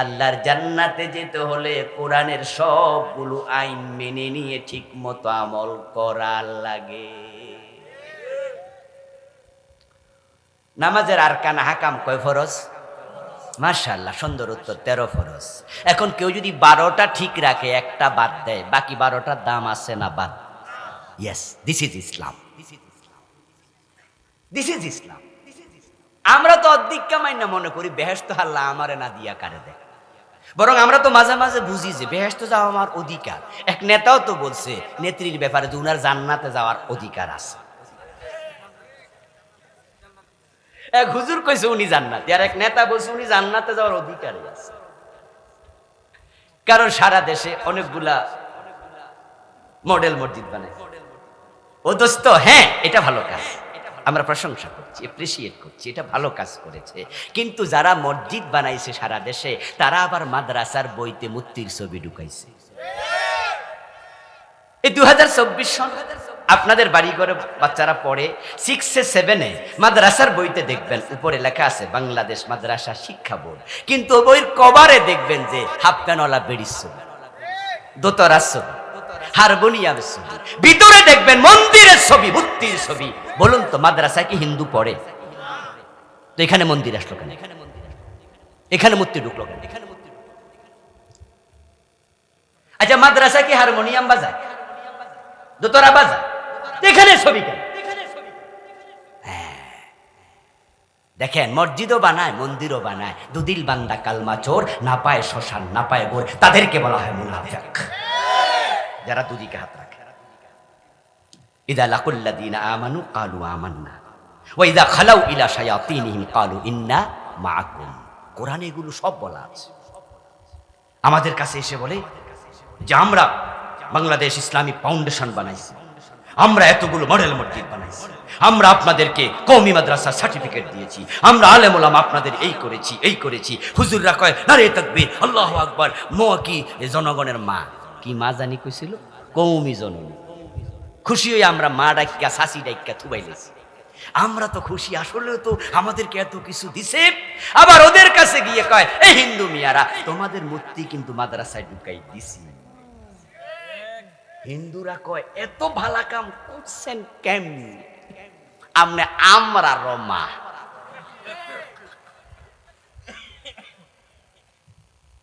আল্লাহর জান্নাতে যেতে হলে কোরআনের সবগুলো আইন মেনে নিয়ে ঠিক মতো আমল করা লাগে। নামাজের আরকান হাকাম কয় ফরজ? মাশাআল্লাহ, সুন্দর উত্তর, 13 ফরজ। এখন কেউ যদি 12টা ঠিক রাখে, একটা বাদ দেয়, বাকি 12টার দাম আছে না বাদ? Yes, this is Islam, this is Islam. আমরা তো অর্ধেক কামাই না মনে করি বেহেশত আল্লাহ আমারে না দিয়া কারে দেয়, বরং আমরা তো মাঝে মাঝে বুঝি যে বেহেশত যাওয়া আমার অধিকার। এক নেতাও তো বলছে নেত্রীর ব্যাপারে যে উনার জান্নাতে যাওয়ার অধিকার আছে। এক হুজুর কইছে উনি জান্নাতে, আর এক নেতা বলছে উনি জান্নাতে যাওয়ার অধিকারই আছে। কারণ সারা দেশে অনেকগুলা মডেল মসজিদ বানায়। ও দোস্ত, হ্যাঁ এটা ভালো কাজ, আমরা প্রশংসা করছি, এপ্রিসিয়েট করছি, এটা ভালো কাজ করেছে। কিন্তু যারা মসজিদ বানাইছে সারা দেশে, তারা আবার মাদ্রাসার বইতে মূর্তির ছবি ঢুকাইছে। এই 2024 সন আপনাদের বাড়ি ঘরে বাচ্চারা পড়ে 6 7 মাদ্রাসার বইতে দেখবেন উপরে লেখা আছে বাংলাদেশ মাদ্রাসা শিক্ষা বোর্ড, কিন্তু বইয়ের কভারে দেখবেন যে হাফ প্যানওয়ালা বেড়ির ছবি, দোতরার ছবি, হারমোনিয়ামের ছবি, ভিতরে দেখবেন মন্দিরের ছবি, মূর্তির ছবি। বলুন তো মাদ্রাসায় কি হিন্দু পড়ে? তো এখানে মন্দির আসলো কেন? এখানে মূর্তি ঢুকলো কেন? আচ্ছা মাদ্রাসা কি হারমোনিয়াম বাজায়, দোতরা বাজায়, এখানে ছবি কেন? দেখেন মসজিদও বানায় মন্দিরও বানায়, দুদিল বান্দা কালমা চোর, না পায় শ্মশান না পায় গোর, তাদেরকে বলা হয় মুনাফিক, যারা দুদিকে হাত রাখে। ইদা লাকুল্লাযীনা আমানু ক্বালু আমান্না ওয়া ইদা খালাউ ইলা শায়াতিনহিম ক্বালু ইন্না মাআকুম। কোরআনে এগুলো সব বলা আছে। আমাদের কাছে এসে বলে যে আমরা বাংলাদেশ ইসলামিক ফাউন্ডেশন বানাইছি, আমরা এতগুলো মডেল মসজিদ বানাইছি, আমরা আপনাদেরকে কওমি মাদ্রাসার সার্টিফিকেট দিয়েছি, আমরা আলেম ওলামা আপনাদের এই করেছি এই করেছি। হুজুররা কয় নারে তাকবীর আল্লাহু আকবার। মোয়া কি জনগণের মা, কি মা জানি কইছিল, কওমি জননী। খুশি হয়ে আমরা মা ডাইকা শাশি ডাইকা থুবাইলেছি। আমরা তো খুশি, আসলে তো আমাদেরকে এত কিছু দিছে। আবার ওদের কাছে গিয়ে কয় এই হিন্দু মিয়ারা তোমাদের মূর্তি কিন্তু মাদ্রাসায় ঢুকাই দিছি। হিন্দুরা কয় এত ভালা কাম করছেন কেমনি? আমরা রমা।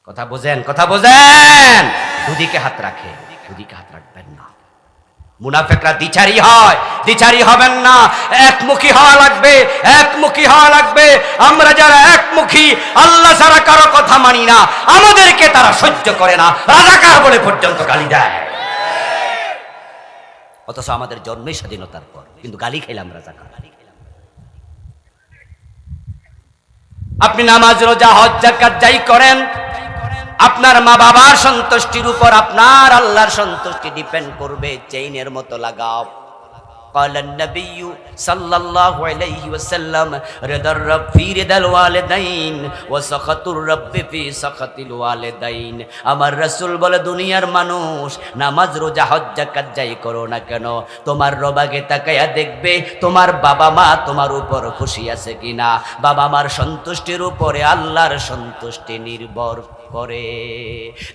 কথা বোঝেন, কথা বোঝেন। দুদিকে হাত রাখে, দুদিকে হাত রাখবেন না। মুনাফিকরা দ্বিচারী হয়, দ্বিচারী হবেন না। একমুখী হওয়া লাগবে, একমুখী হওয়া লাগবে। আমরা যারা একমুখী, আল্লাহ ছাড়া কারো কথা মানি না, আমাদেরকে তারা সহ্য করে না, রাজাকার বলে পর্যন্ত গালি দেয়। অথচ আমাদের জন্মই স্বাধীনতার পর, কিন্তু গালি খেলাম রাজাকার। আপনি নামাজ রোজা হজ যাকাত যাই করেন, আপনার মা বাবার সন্তুষ্টির উপর আপনার আল্লাহর সন্তুষ্টি ডিপেন্ড করবে। চেইনের মতো লাগাও। قال النبي صلى الله عليه وسلم رضا الرب في رضا الوالدين وسخط الرب في سخط الوالدين। আমার রাসূল বলে দুনিয়ার মানুষ নামাজ রোজা হজ যাকাত যাই করো না কেন, তোমার রব আগে তাকায়া দেখবে তোমার বাবা মা তোমার উপর খুশি আছে কিনা। বাবা মার সন্তুষ্টির উপরে আল্লাহর সন্তুষ্টি নির্ভর করে।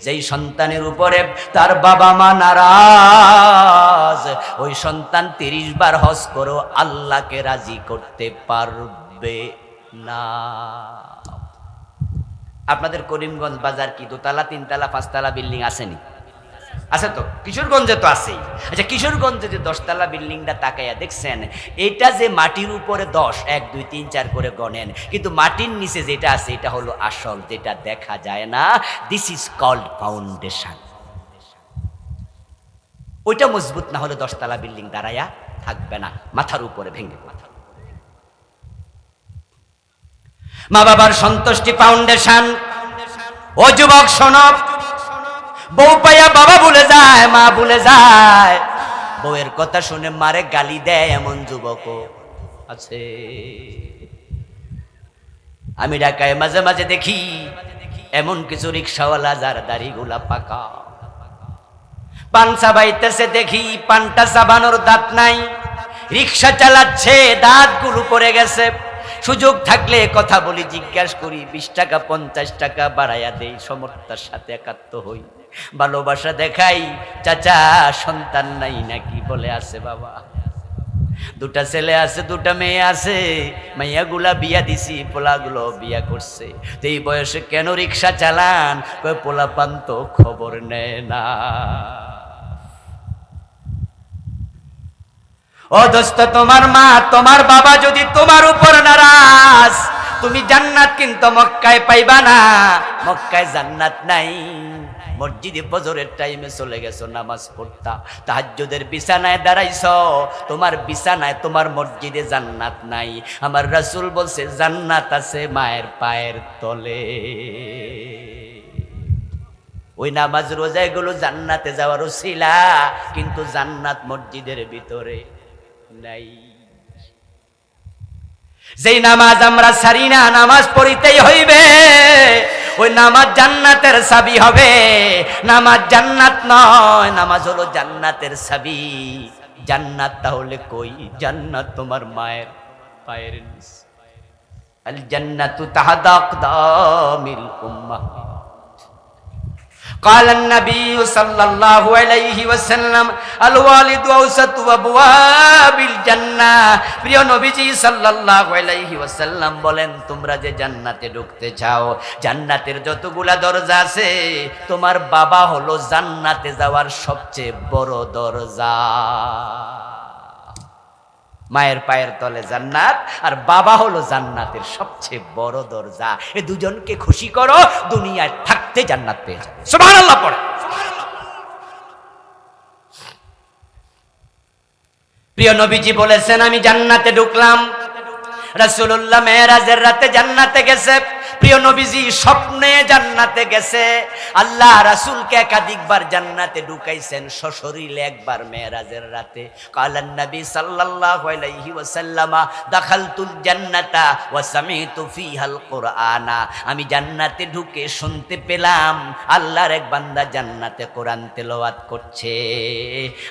যেই সন্তানের উপরে তার বাবা মা নারাজ, ওই সন্তান 30 বার হজ করো আল্লাহকে রাজি করতে পারবে না। আপনাদের করিমগঞ্জ বাজার কি দোতলা, তিনতলা, পাঁচতলা বিল্ডিং আসেনি? আছে তো, কিশোরগঞ্জে তো আছেই। আচ্ছা কিশোরগঞ্জে যে 10 তলা বিল্ডিংটা তাকাইয়া দেখছেন, এটা যে মাটির উপরে 10, 1 2 3 4 করে গণেন, কিন্তু মাটির নিচে যেটা আছে এটা হলো আসল, যেটা দেখা যায় না। This is called foundation. ওইটা মজবুত না হলে 10 তলা বিল্ডিং দাঁড়ায়া থাকবে না, মাথার উপরে ভেঙে পড়বে। মা বাবার সন্তুষ্টি ফাউন্ডেশন। ও যুবক শোনো, বউ পাইয়া বাবা ভুলে যায়, মা ভুলে যায়, বউয়ের কথা শুনে মারে গালি দেয় এমন যুবকও আছে। আমি ঢাকায় মাঝে মাঝে দেখি এমন কিছু রিক্সাওয়ালা যার দাড়িগুলা পাকা, পান চাবাইতেছে, দেখি পানটা চাবানোর দাঁত নাই, রিক্সা চালাচ্ছে দাঁতগুলো পড়ে গেছে। সুযোগ থাকলে কথা বলি, জিজ্ঞাসা করি, 20 টাকা 50 টাকা বাড়াইয়া দেই, সমর্থতার সাথে একাত্ম হই, ভালোবাসা দেখাই। চাচা সন্তান নাই নাকি? বলে আছে বাবা, 2টা ছেলে আছে, 2টা মেয়ে আছে, মাইয়াগুলা বিয়া দিছি, পোলাগুলো বিয়া করছে। তো এই বয়সে কেন রিক্সা চালান? পোলা পান তো খবর নেয় না। ও দোস্ত, তোমার মা তোমার বাবা যদি তোমার উপর নারাজ, তুমি জান্নাত কিন্তু মক্কায় পাইবা না। মক্কায় জান্নাত নাই। মসজিদে ফজরের টাইমে চলে গেছো নামাজ পড়তা, তাহাজ্জুদের বিছানায় দাঁড়াইছো, তোমার বিছানায় তোমার মসজিদে জান্নাত নাই। আমার রাসূল বলছে জান্নাত আছে মায়ের পায়ের তলে। ওই নামাজ রোজা এগুলো জান্নাতে যাওয়ার উসিলা, কিন্তু জান্নাত মসজিদের ভিতরে নাই। যেই নামাজ আমরা ছাড়ি না, নামাজ পড়িতেই হইবে, ওই নামাজ জান্নাতের চাবি হবে। নামাজ জান্নাত নয়, নামাজ হলো জান্নাতের চাবি। জান্নাত তাহলে কই? জান্নাত তোমার মায়ের পায়ের নিচে। আল জান্নাতু তাহতা আকদামিল উম্মাহ। قال النبي صلى الله عليه وسلم الوالد أوسط أبواب الجنة। প্রিয় নবীজি সাল্লাল্লাহু আলাইহি ওয়াসাল্লাম বলেন, তোমরা যে জান্নাতে ঢুকতে চাও, জান্নাতের যতগুলা দরজা আছে, তোমার বাবা হলো জান্নাতে যাওয়ার সবচেয়ে বড় দরজা। মায়ের পায়ের তলে জান্নাত, আর বাবা হলো জান্নাতের সবচেয়ে বড় দরজা। এই দুজনকে খুশি করো, দুনিয়ায় থাকতে জান্নাত পেয়ে যাবে। সুবহানাল্লাহ পড়ে। প্রিয় নবীজি বলেছেন, আমি জান্নাতে ঢুকলাম। রাসূলুল্লাহ মেরাজের রাতে জান্নাতে গেছে। প্রিয় নবীজি স্বপ্নে জান্নাতে গেছে। আল্লাহ রাসূলকে একাধিকবার জান্নাতে ঢুকাইছেন, সশরীরে একবার মেরাজের রাতে। কালান নবী সাল্লাল্লাহু আলাইহি ওয়াসাল্লাম, দাখালতুল জান্নাতা ওয়া সামি'তু ফিহাল কুরআনা। আমি জান্নাতে ঢুকে শুনতে পেলাম আল্লাহর এক বান্দা জান্নাতে কোরআন তেলাওয়াত করছে।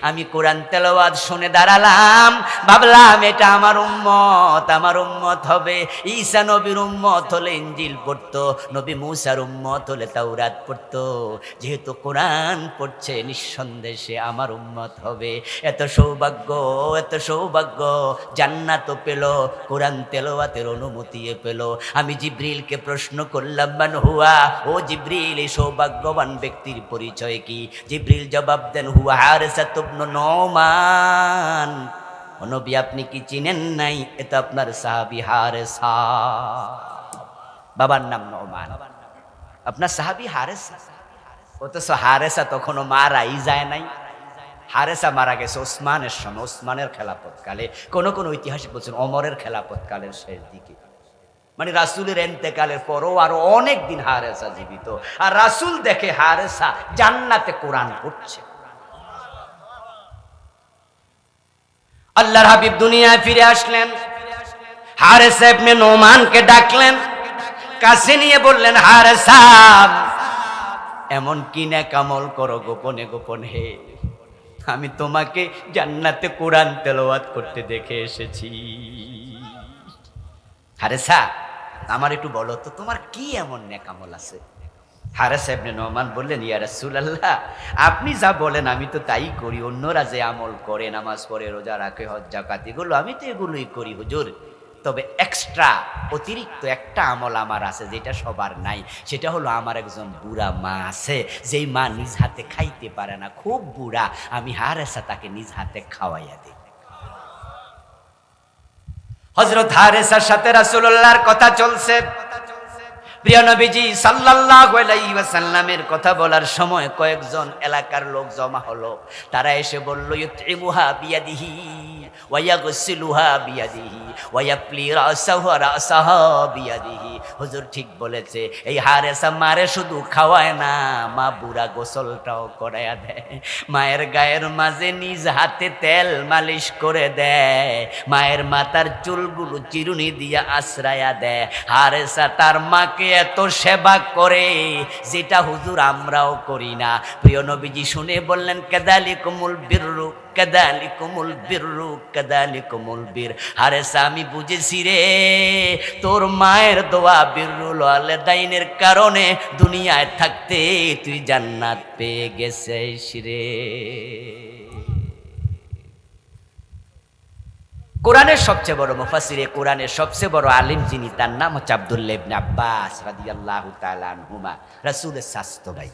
আমি কোরআন তেলাওয়াত শুনে দাঁড়ালাম, ভাবলাম এটা আমার উম্মত, আমার উম্মত হবে। ঈসা নবীর উম্মত হলে ইনজিল পড়তো, নবী মুসার উম্মত হলে তাওরাত পড়তো। যেহেতু কোরআন পড়ছে, নিঃসন্দেহে আমার উম্মত হবে। এত সৌভাগ্য, এত সৌভাগ্য। জান্নাতও পেল, কোরআন তেলাওয়াতের অনুমতিও পেল। আমি জিবরিলকে প্রশ্ন করলাম, মান হুয়া? ও জিবরিল, এই সৌভাগ্যবান ব্যক্তির পরিচয় কি? জিবরিল জবাব দেন, হুয়া হারেসা ইবনে নুমান। ও নবী, আপনি কি চিনেন নাই? এটা আপনার সাহাবী হারেসা, বাবার নাম নোমান, আপনার সাহাবী হারেসা। অথচ হারেসা তখনও মারাই যায় নাই। হারেসা মারা গেছে ওসমানের সময়, ওসমানের খেলাফতকালে। কোন কোন ঐতিহাসিক বলছেন ওমরের খেলাফতকালের শেষ দিকে, মানে রাসূলের ইন্তেকালের পরও আরো অনেক দিন হারেসা জীবিত। আর রাসূল দেখে হারেসা জান্নাতে কোরআন পড়ছে। আল্লাহর হাবিব দুনিয়ায় ফিরে আসলেন, হারেসা ইবনে নোমানকে ডাকলেন, কাছে নিয়ে বললেন, হারেসা, এমন কি নেক আমল করো গোপনে গোপনে, আমি তোমাকে জান্নাতে কোরআন তেলাওয়াত করতে দেখে এসেছি। হারেসা, আমার একটু বলো তো, তোমার কি এমন নেক আমল আছে? হারেসা ইবনে নোমান বললেন, ইয়া রাসূলুল্লাহ, আপনি যা বলেন আমি তো তাই করি। অন্যরা যে আমল করে, নামাজ পড়ে, রোজা রাখে, হজ যাকাত, এগুলো আমি তো এগুলোই করি হুজুর। তবে এক্সট্রা অতিরিক্ত একটা আমল আমার আছে, যেটা সবার নাই। সেটা হলো, আমার একজন বুড়া মা আছে, যেই মা নিজ হাতে খাইতে পারে না, খুব বুড়া। আমি হারেসা তাকে নিজ হাতে খাওয়াইয়া দিই। হযরত হারেসার সাথে রাসূলুল্লাহর কথা চলছে। প্রিয় নবীজি সাল্লাল্লাহু আলাইহি ওয়াসাল্লামের কথা বলার সময় কয়েকজন এলাকার লোক জমা হলো। তারা এসে বলল, ইউতইমুহা বিয়াদিহি ওয়া ইয়াগসিলুহা বিয়াদিহি ওয়া ইয়াফলি রাসাহা বিয়াদিহি। হুজুর ঠিক বলেছে, এই হারেসা মারে শুধু খাওয়ায় না, মা বুড়া গোসলটাও করায়া দেয়। মায়ের গায়ের মাঝে নিজ হাতে তেল মালিশ করে দেয়, মায়ের মাথার চুলগুলো চিরুনি দিয়ে আশ্রায়া দেয়। হারেসা তার মাকে এত সেবা করে, যেটা হুজুর আমরাও করি না। প্রিয় নবীজি শুনে বললেন, কাযালিকুমুল বিররু কাযালিকুমুল বিররু কাযালিকুমুল বীর। হারেসা, আমি বুঝেছি রে, তোর মায়ের দোয়া বিররুল ওয়ালিদাইনের কারণে দুনিয়ায় থাকতে তুই জান্নাত পেয়ে গেছিস রে। কোরআনের সবচেয়ে বড় মুফাসসিরে কোরআনের সবচেয়ে বড় আলিম যিনি, তার নাম হচ্ছে আব্দুল্লাহ ইবনে আব্বাস রাদিয়াল্লাহু তাআলা আনহুমা, রাসূলের শাস্তো ভাই।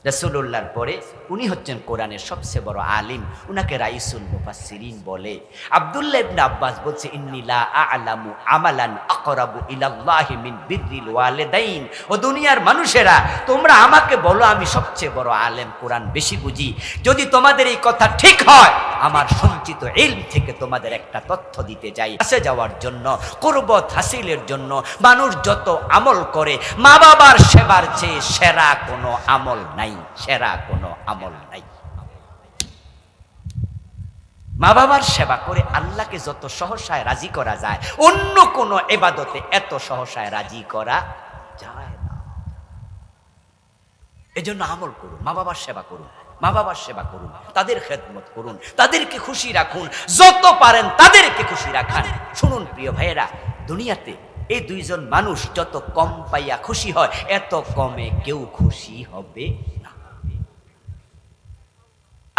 রাসূলুল্লাহর পরে উনি হচ্ছেন কোরআনের সবচেয়ে বড় আলিম, উনাকে রাইসুল মুফাসসিরিন বলে। আব্দুল্লাহ ইবনে আব্বাস বলছে, ইন্নী লা আ'লামু আমালান আকরাবু ইলাল্লাহি মিন বিররিল ওয়ালিদাইন। ও দুনিয়ার মানুষেরা, তোমরা আমাকে বলো আমি সবচেয়ে বড় আলেম, কোরআন বেশি বুঝি। যদি তোমাদের এই কথা ঠিক হয়, আমার সঞ্চিত ইলম থেকে তোমাদের একটা তথ্য দিতে চাই। কাছে যাওয়ার জন্য, কুরবত হাসিলের জন্য মানুষ যত আমল করে, মা বাবার সেবার চেয়ে সেরা কোনো আমল নাই, সেরা কোনো আমল নাই। মা বাবার সেবা করে আল্লাহকে যত সহসায় রাজি করা যায়, অন্য কোন ইবাদতে এত সহসায় রাজি করা যায় না। এজন্য আমল করুন, মা বাবার সেবা করুন, মা বাবার সেবা করুন, তাদের খেদমত করুন, তাদেরকে খুশি রাখুন, যত পারেন তাদেরকে খুশি রাখান। শুনুন প্রিয় ভাইয়েরা, দুনিয়াতে এই দুইজন মানুষ যত কম পাইয়া খুশি হয়, এত কমে কেউ খুশি হবে না।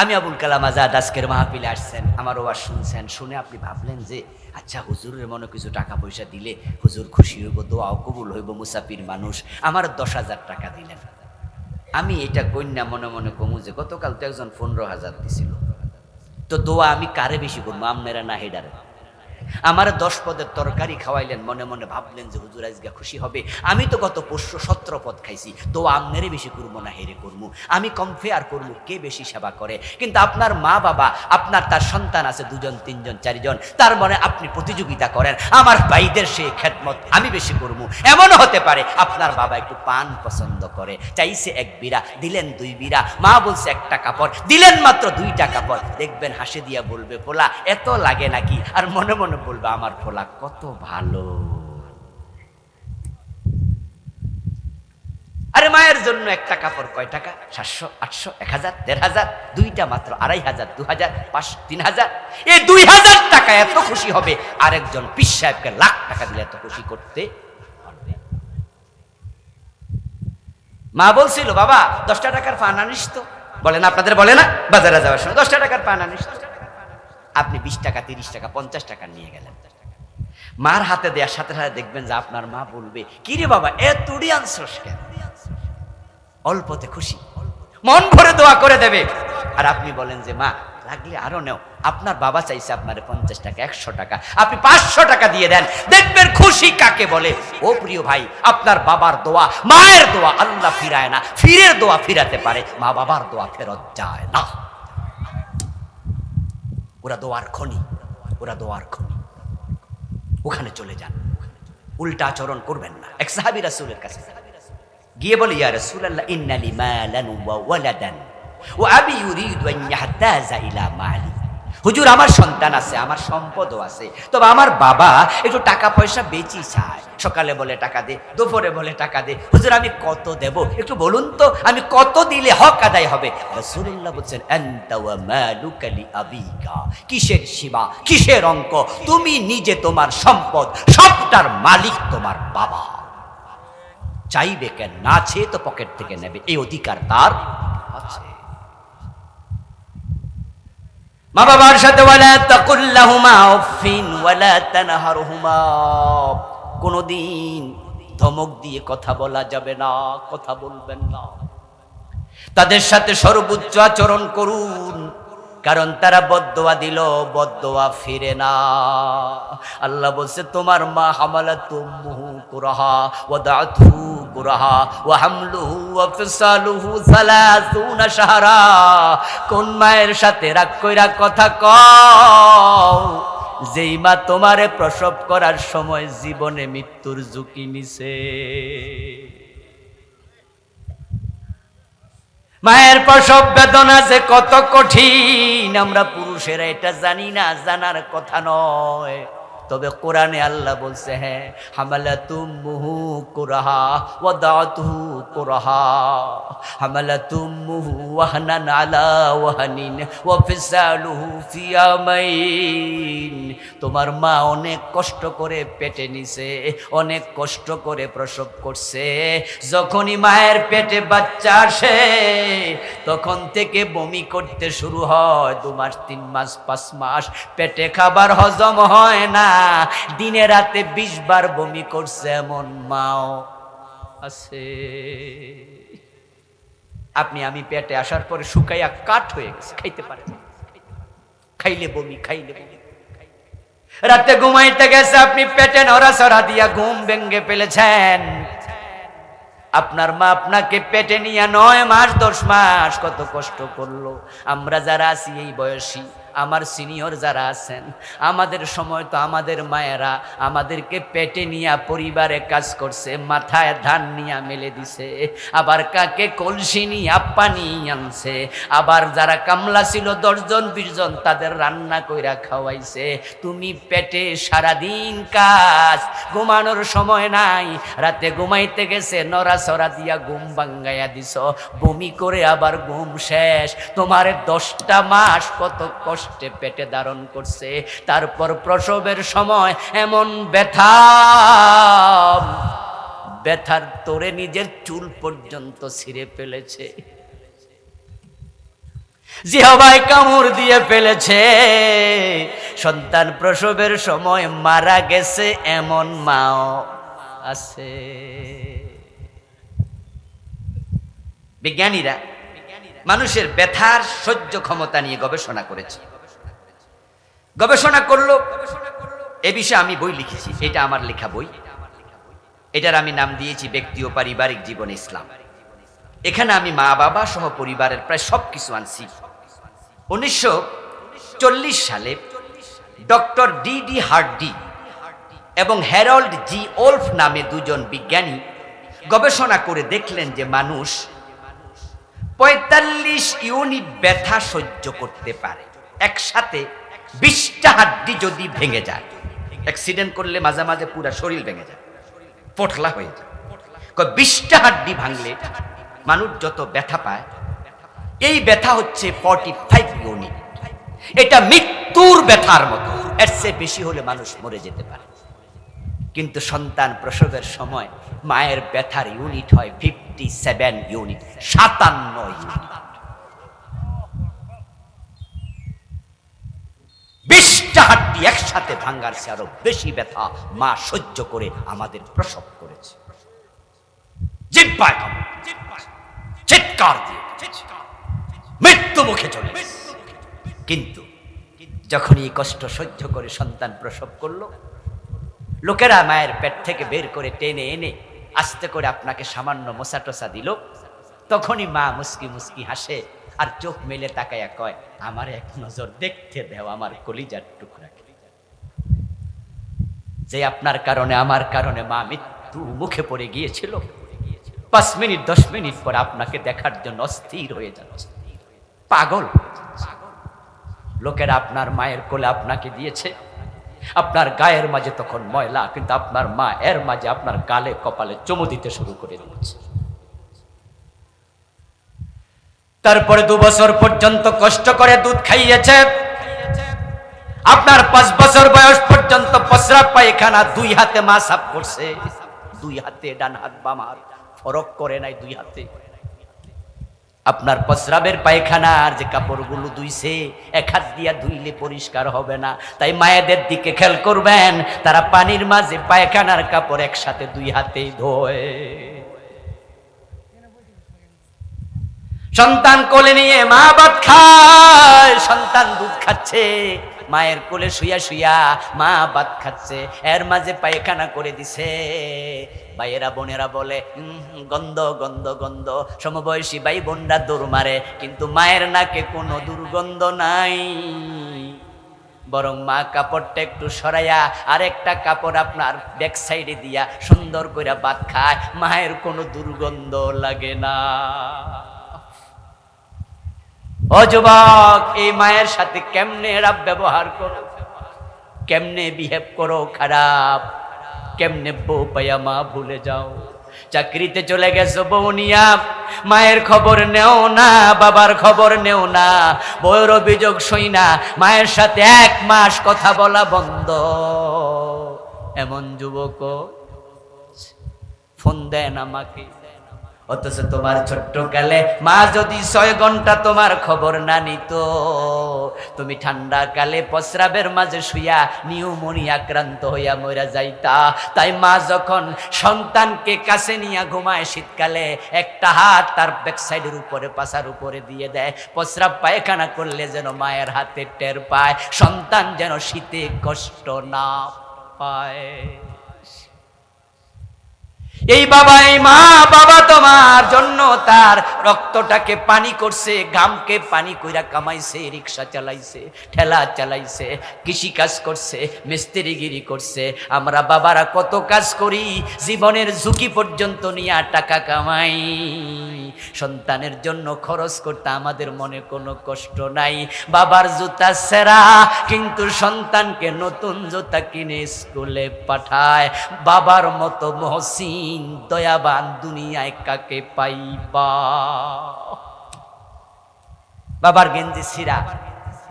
আমি আবুল কালাম আজাদ আজকের মাহফিলে আসছেন, আমার ওয়াজ শুনছেন, শুনে আপনি ভাবলেন যে আচ্ছা হুজুরের মনে কিছু টাকা পয়সা দিলে হুজুর খুশি হইব, দোয়াও কবুল হইব, মুসাফির মানুষ, আমার 10,000 টাকা দিলেন। আমি এটা কন্যা মনে মনে কমু যে গতকাল তো একজন 15,000 দিছিল, তো দোয়া আমি কারে বেশি করবো, আমনেরা না হেডারে? আমার 10 পদের তরকারি খাওয়াইলেন, মনে মনে ভাবলেন যে হুজুর আজকে খুশি হবে। আমি তো গত পরশু 17 পদ খাইছি, দোয়া আমনেরে বেশি করবো না হেরে করবো? আমি কম্পেয়ার করবো কে বেশি সেবা করে। কিন্তু আপনার মা বাবা, আপনার তার সন্তান আছে 2 জন 3 জন 4 জন, তার মনে আপনি প্রতিযোগিতা করেন, আমার ভাইদের সেই খেদমত আমি বেশি করবো। এমনও হতে পারে আপনার বাবা একটু পান পছন্দ করে, চাইছে 1 বিড়া, দিলেন 2 বিড়া, মা বলছে 1টা কাপড়, দিলেন মাত্র 2টা কাপড়। দেখবেন হাসি দিয়া বলবে, পোলা এত লাগে নাকি? আর মনে মনে বলবে, আমার পোলা কত ভালো। আরে মায়ের জন্য 1টা কাপড় কয় টাকা? 700, 800, 1000, 1500, 2টা মাত্র 2500, 2000, 500, 3000। এই 2000 টাকা এত খুশি হবে, আরেকজন পীর সাহেবকে লাখ টাকা দিলে এত খুশি করতে পারবে। মা বলছিল, বাবা 10টা টাকার পান আনিস তো। বলে না, আপনাদের বলে না বাজারে যাওয়ার সময় 10টা টাকার পান আনিস তো? আপনি 20 টাকা, 30 টাকা, 50 টাকা নিয়ে গেলেন, মার হাতে দেওয়ার সাথে সাথে দেখবেন যে আপনার মা বলবে, কি রে বাবা এতটি আনছস কেন? অল্পতে খুশি, মন ভরে দোয়া করে দেবে। আর আপনি বলেন যে মা লাগলে আরো নেও, আপনার বাবা চাইছে আপনার 50 টাকা, 100 টাকা, আপনি 500 টাকা দিয়ে দেন, দেখবেন খুশি কাকে বলে। ও প্রিয় ভাই, আপনার বাবার দোয়া, মায়ের দোয়া আল্লাহ ফিরায় না, ফিরের দোয়া ফিরাতে পারে, মা বাবার দোয়া ফেরত যায় না। ওরা দোয়ার খনি, ওরা দোয়ার খনি, ওখানে চলে যান, উল্টা আচরণ করবেন না। এক সাহাবী রাসূলের কাছে গিয়ে বলে, ইয়া রাসূলুল্লাহ ইন্নালি মালান ওয়া ওয়ালাদান ওয়া আবি ইউরিদু আন ইয়াহতাজা ইলা মালি। হুজুর আমার সন্তান আছে, আমার সম্পদও আছে, তবে আমার বাবা একটু টাকা পয়সা বেশি চায়। সকালে বলে টাকা দে, দুপুরে বলে টাকা দে। হুজুর আমি কত দেব একটু বলুন তো, আমি কত দিলে হক আদায় হবে? রাসূলুল্লাহ বলছেন, আনতা ওয়া মালুকা লি আবিকা। কিসের সীমা, কিসের অঙ্ক? তুমি নিজে তোমার সম্পদ সবটার মালিক তোমার বাবা, চাইবে কেন? না চেয়ে তো পকেট থেকে নেবে, এই অধিকার তার আছে। মা বাবার সাথে ওয়ালা তাকুল লাহুমা উফিন ওয়ালা তানহারহুমা, কোনদিন ধমক দিয়ে কথা বলা যাবে না, কথা বলবেন না। তাদের সাথে সর্বোচ্চ আচরণ করুন, কারণ তারা বদদোয়া দিল, বদদোয়া ফিরে না। আল্লাহ বলছে, তোমার মা হামালাতুহু কুরহা ওয়াদাতুহু কুরহা ওয়া হামলুহু ওয়া ফিসালুহু 30 শাহরা। কোন মায়ের সাথে রাগ কইরা কথা কও, যেই মা তোমারে প্রসব করার সময় জীবনে মৃত্যুর ঝুঁকি নিছে। মায়ের প্রসব বেদনা যে কত কঠিন আমরা পুরুষেরা এটা জানি না, জানার কথা নয়। তবে কোরআনে আল্লাহ বলছে, হ্যাঁ, হামালাতুমুহু কুরহা ওয়াদাতুহু কুরহা, হামালাতুমুহু ওয়াহনান আলা ওয়াহনিন ওয়া ফিসালুহু ফি ইয়ামাইন। তোমার মা অনেক কষ্ট করে পেটে নিছে, অনেক কষ্ট করে প্রসব করছে। যখনই মায়ের পেটে বাচ্চা আসে, তখন থেকে বমি করতে শুরু হয়। 2 মাস, 3 মাস, 5 মাস পেটে খাবার হজম হয় না, দিনে রাতে 20 বার বমি করছে এমন মাও আছে। আমি পেটে আসার পরে শুকাইয়া কাঠ হয়ে গেছে, খাইতে পারে না, খাইলে বমি, খাইলে বমি। রাতে ঘুমাইতে গেছে, আপনি পেটে নড়াচড়া দিয়া ঘুম ভেঙে ফেলেছেন। আপনার মা আপনাকে পেটে নিয়ে 9 মাস 10 মাস কত কষ্ট করলো। আমরা যারা আছি এই বয়সী, আমার সিনিয়র যারা আছেন, আমাদের সময় তো আমাদের মায়েরা আমাদেরকে পেটে নিয়ে পরিবারে কাজ করছে, মাথায় ধান নিয়ে মেলে দিছে, আবার কাকে কলসি নিয়ে পানি আনছে, আবার যারা কামলা ছিল 10 জন 20 জন তাদের রান্না কইরা খাওয়াইছে। তুমি পেটে সারাদিন কাজ, ঘুমানোর সময় নাই, রাতে ঘুমাইতে গেছে নড়াচড়া দিয়া ঘুম ভাঙ্গাইয়া দিছ, বমি করে আবার ঘুম শেষ। তোমার 10টা মাস কত কষ্টে পেটে ধারণ করছে, তারপর প্রসবের সময় এমন ব্যথার তোরে নিজের চুল পর্যন্ত ছিঁড়ে ফেলেছে, জিহ্বায় কামড় দিয়ে ফেলেছে। সন্তান প্রসবের সময় মারা গেছে এমন মাও আছে। বিজ্ঞানীরা মানুষের ব্যথার সহ্য ক্ষমতা নিয়ে গবেষণা করেছে, গবেষণা করলো। এ বিষয়ে আমি বই লিখেছি, এটা আমার লেখা বই, এটার আমি নাম দিয়েছি ব্যক্তি ও পারিবারিক জীবন ইসলাম। এখানে আমি মা বাবা সহ পরিবারের প্রায় সবকিছু আনছি। 1940 সালে ডক্টর ডি হার্ডি এবং হ্যারল্ড জি ওলফ নামে 2 জন বিজ্ঞানী গবেষণা করে দেখলেন যে মানুষ 45 ইউনিট ব্যথা সহ্য করতে পারে। একসাথে 20টা হাড্ডি যদি ভেঙে যায়, অ্যাক্সিডেন্ট করলে মাঝে মাঝে পুরো শরীর ভেঙে যায়, পোটলা হয়ে যায়। 20টা হাড্ডি ভাঙলে মানুষ যত ব্যথা পায়, এই ব্যথা হচ্ছে 45 ইউনিট। এটা মৃত্যুর ব্যথার মতো, এর চেয়ে বেশি হলে মানুষ মরে যেতে পারে। কিন্তু সন্তান প্রসবের সময় মায়ের ব্যথার ইউনিট হয় 57 ইউনিট, 57 ইউনিট। 20টা হাড্ডি একসাথে ভাঙ্গার চেয়ে আরো বেশি ব্যথা মা সহ্য করে আমাদের প্রসব করেছে। জিহ্বায় কামড়, চিৎকার দিয়ে মৃত্যু মুখে চলে গেছে। কিন্তু যখন এই কষ্ট সহ্য করে সন্তান প্রসব করলো, লোকেরা মায়ের পেট থেকে বের করে টেনে এনে আস্তে করে আপনাকে সামান্য মোছা টোসা দিল, তখনই মা মুস্কি মুস্কি হাসে আর চোখ মেলে তাকায়া কয়, আমার এক নজর দেখতে দেও আমার কলিজার টুকরাকে, যে আপনার কারণে আমার কারণে মা মৃত্যু মুখে পড়ে গিয়েছিল। 5 মিনিট 10 মিনিট পর আপনাকে দেখার জন্য অস্থির হয়ে যাচ্ছে, পাগল হয়ে যাচ্ছে। লোকেরা আপনার মায়ের কোলে আপনাকে দিয়েছে, আপনার গায়ের মাঝে তখন ময়লা, কিন্তু আপনার মা এর মাঝে আপনার গালে কপালে চুমু দিতে শুরু করে দিয়েছে। তারপরে 2 বছর পর্যন্ত কষ্ট করে দুধ খাইয়েছে। আপনার 5 বছর বয়স পর্যন্ত প্রস্রাব পায়খানা 2 হাতে মা সাফ করছে, 2 হাতে, ডান হাত বাম হাত ফরক করে নাই, 2 হাতে। আপনার প্রস্রাবের পায়খানার যে কাপড়গুলো ধুইছে, 1 হাত দিয়া ধুইলে পরিষ্কার হবে না। তাই মায়েদের দিকে খেয়াল করবেন, তারা পানির মাঝে পায়খানার কাপড় একসাথে 2 হাতেই ধোয়। সন্তান কোলে নিয়ে মা ভাত খায়, সন্তান দুধ খাচ্ছে, মায়ের কোলে শুইয়া শুইয়া মা ভাত খাচ্ছে, এর মাঝে পায়খানা করে দিছে। ভাইয়েরা বোনেরা বলে গন্ধ গন্ধ গন্ধ, সমবয়সী ভাই বোনরা দৌড় মারে, কিন্তু মায়ের নাকে কোনো দুর্গন্ধ নাই। বরং মা কাপড়টা একটু সরাইয়া আরেকটা কাপড় আপনার ব্যাক সাইডে দিয়া সুন্দর করে ভাত খায়, মায়ের কোনো দুর্গন্ধ লাগে না। ও যুবক, এই মায়ের সাথে কেমনে এরাব ব্যবহার করো, কেমনে বিহেভ করো খারাপ, কেমনে বউ পাইয়া মা ভুলে যাও। চাকরিতে চলে গেছো বউ নিয়া, মায়ের খবর নেও না, বাবার খবর নেও না, বউয়ের অভিযোগ শুই না, মায়ের সাথে 1 মাস কথা বলা বন্ধ। এমন যুবক ফোন দেন আমাকে, অথচ তোমার ছোট্ট কালে মা যদি 6 ঘন্টা তোমার খবর না নিত, তুমি ঠান্ডা কালে প্রস্রাবের মাঝে শুইয়া নিউমোনিয়া আক্রান্ত হইয়া মরে যাইতা। তাই মা যখন সন্তানকে কাছে নিয়ে ঘুমায় শীতকালে, একটা হাত তার ব্যাক সাইডের উপরে পাছার উপরে দিয়ে দেয়, প্রস্রাব পায়খানা করলে যেন মায়ের হাতে টের পায়, সন্তান যেন শীতে কষ্ট না পায়। এই বাবা, এই মা বাবা তোমার জন্য তার রক্তটাকে পানি করছে, ঘামকে পানি কইরা কামাইছে, রিক্সা চালাইছে, ঠেলা চালাইছে, কৃষি কাজ করছে, মিস্ত্রিগিরি করছে। আমরা বাবারা কত কাজ করি, জীবনের ঝুঁকি পর্যন্ত নিয়ে টাকা কামাই, সন্তানের জন্য খরচ করতে আমাদের মনে কোনো কষ্ট নাই। বাবার জুতা ছেঁড়া কিন্তু সন্তানকে নতুন জুতা কিনে স্কুলে পাঠায়। বাবার মতো মহসিন দয়াবান দুনিয়ায় কাকে পাইবা? বাবার গেঞ্জি ছিঁড়া,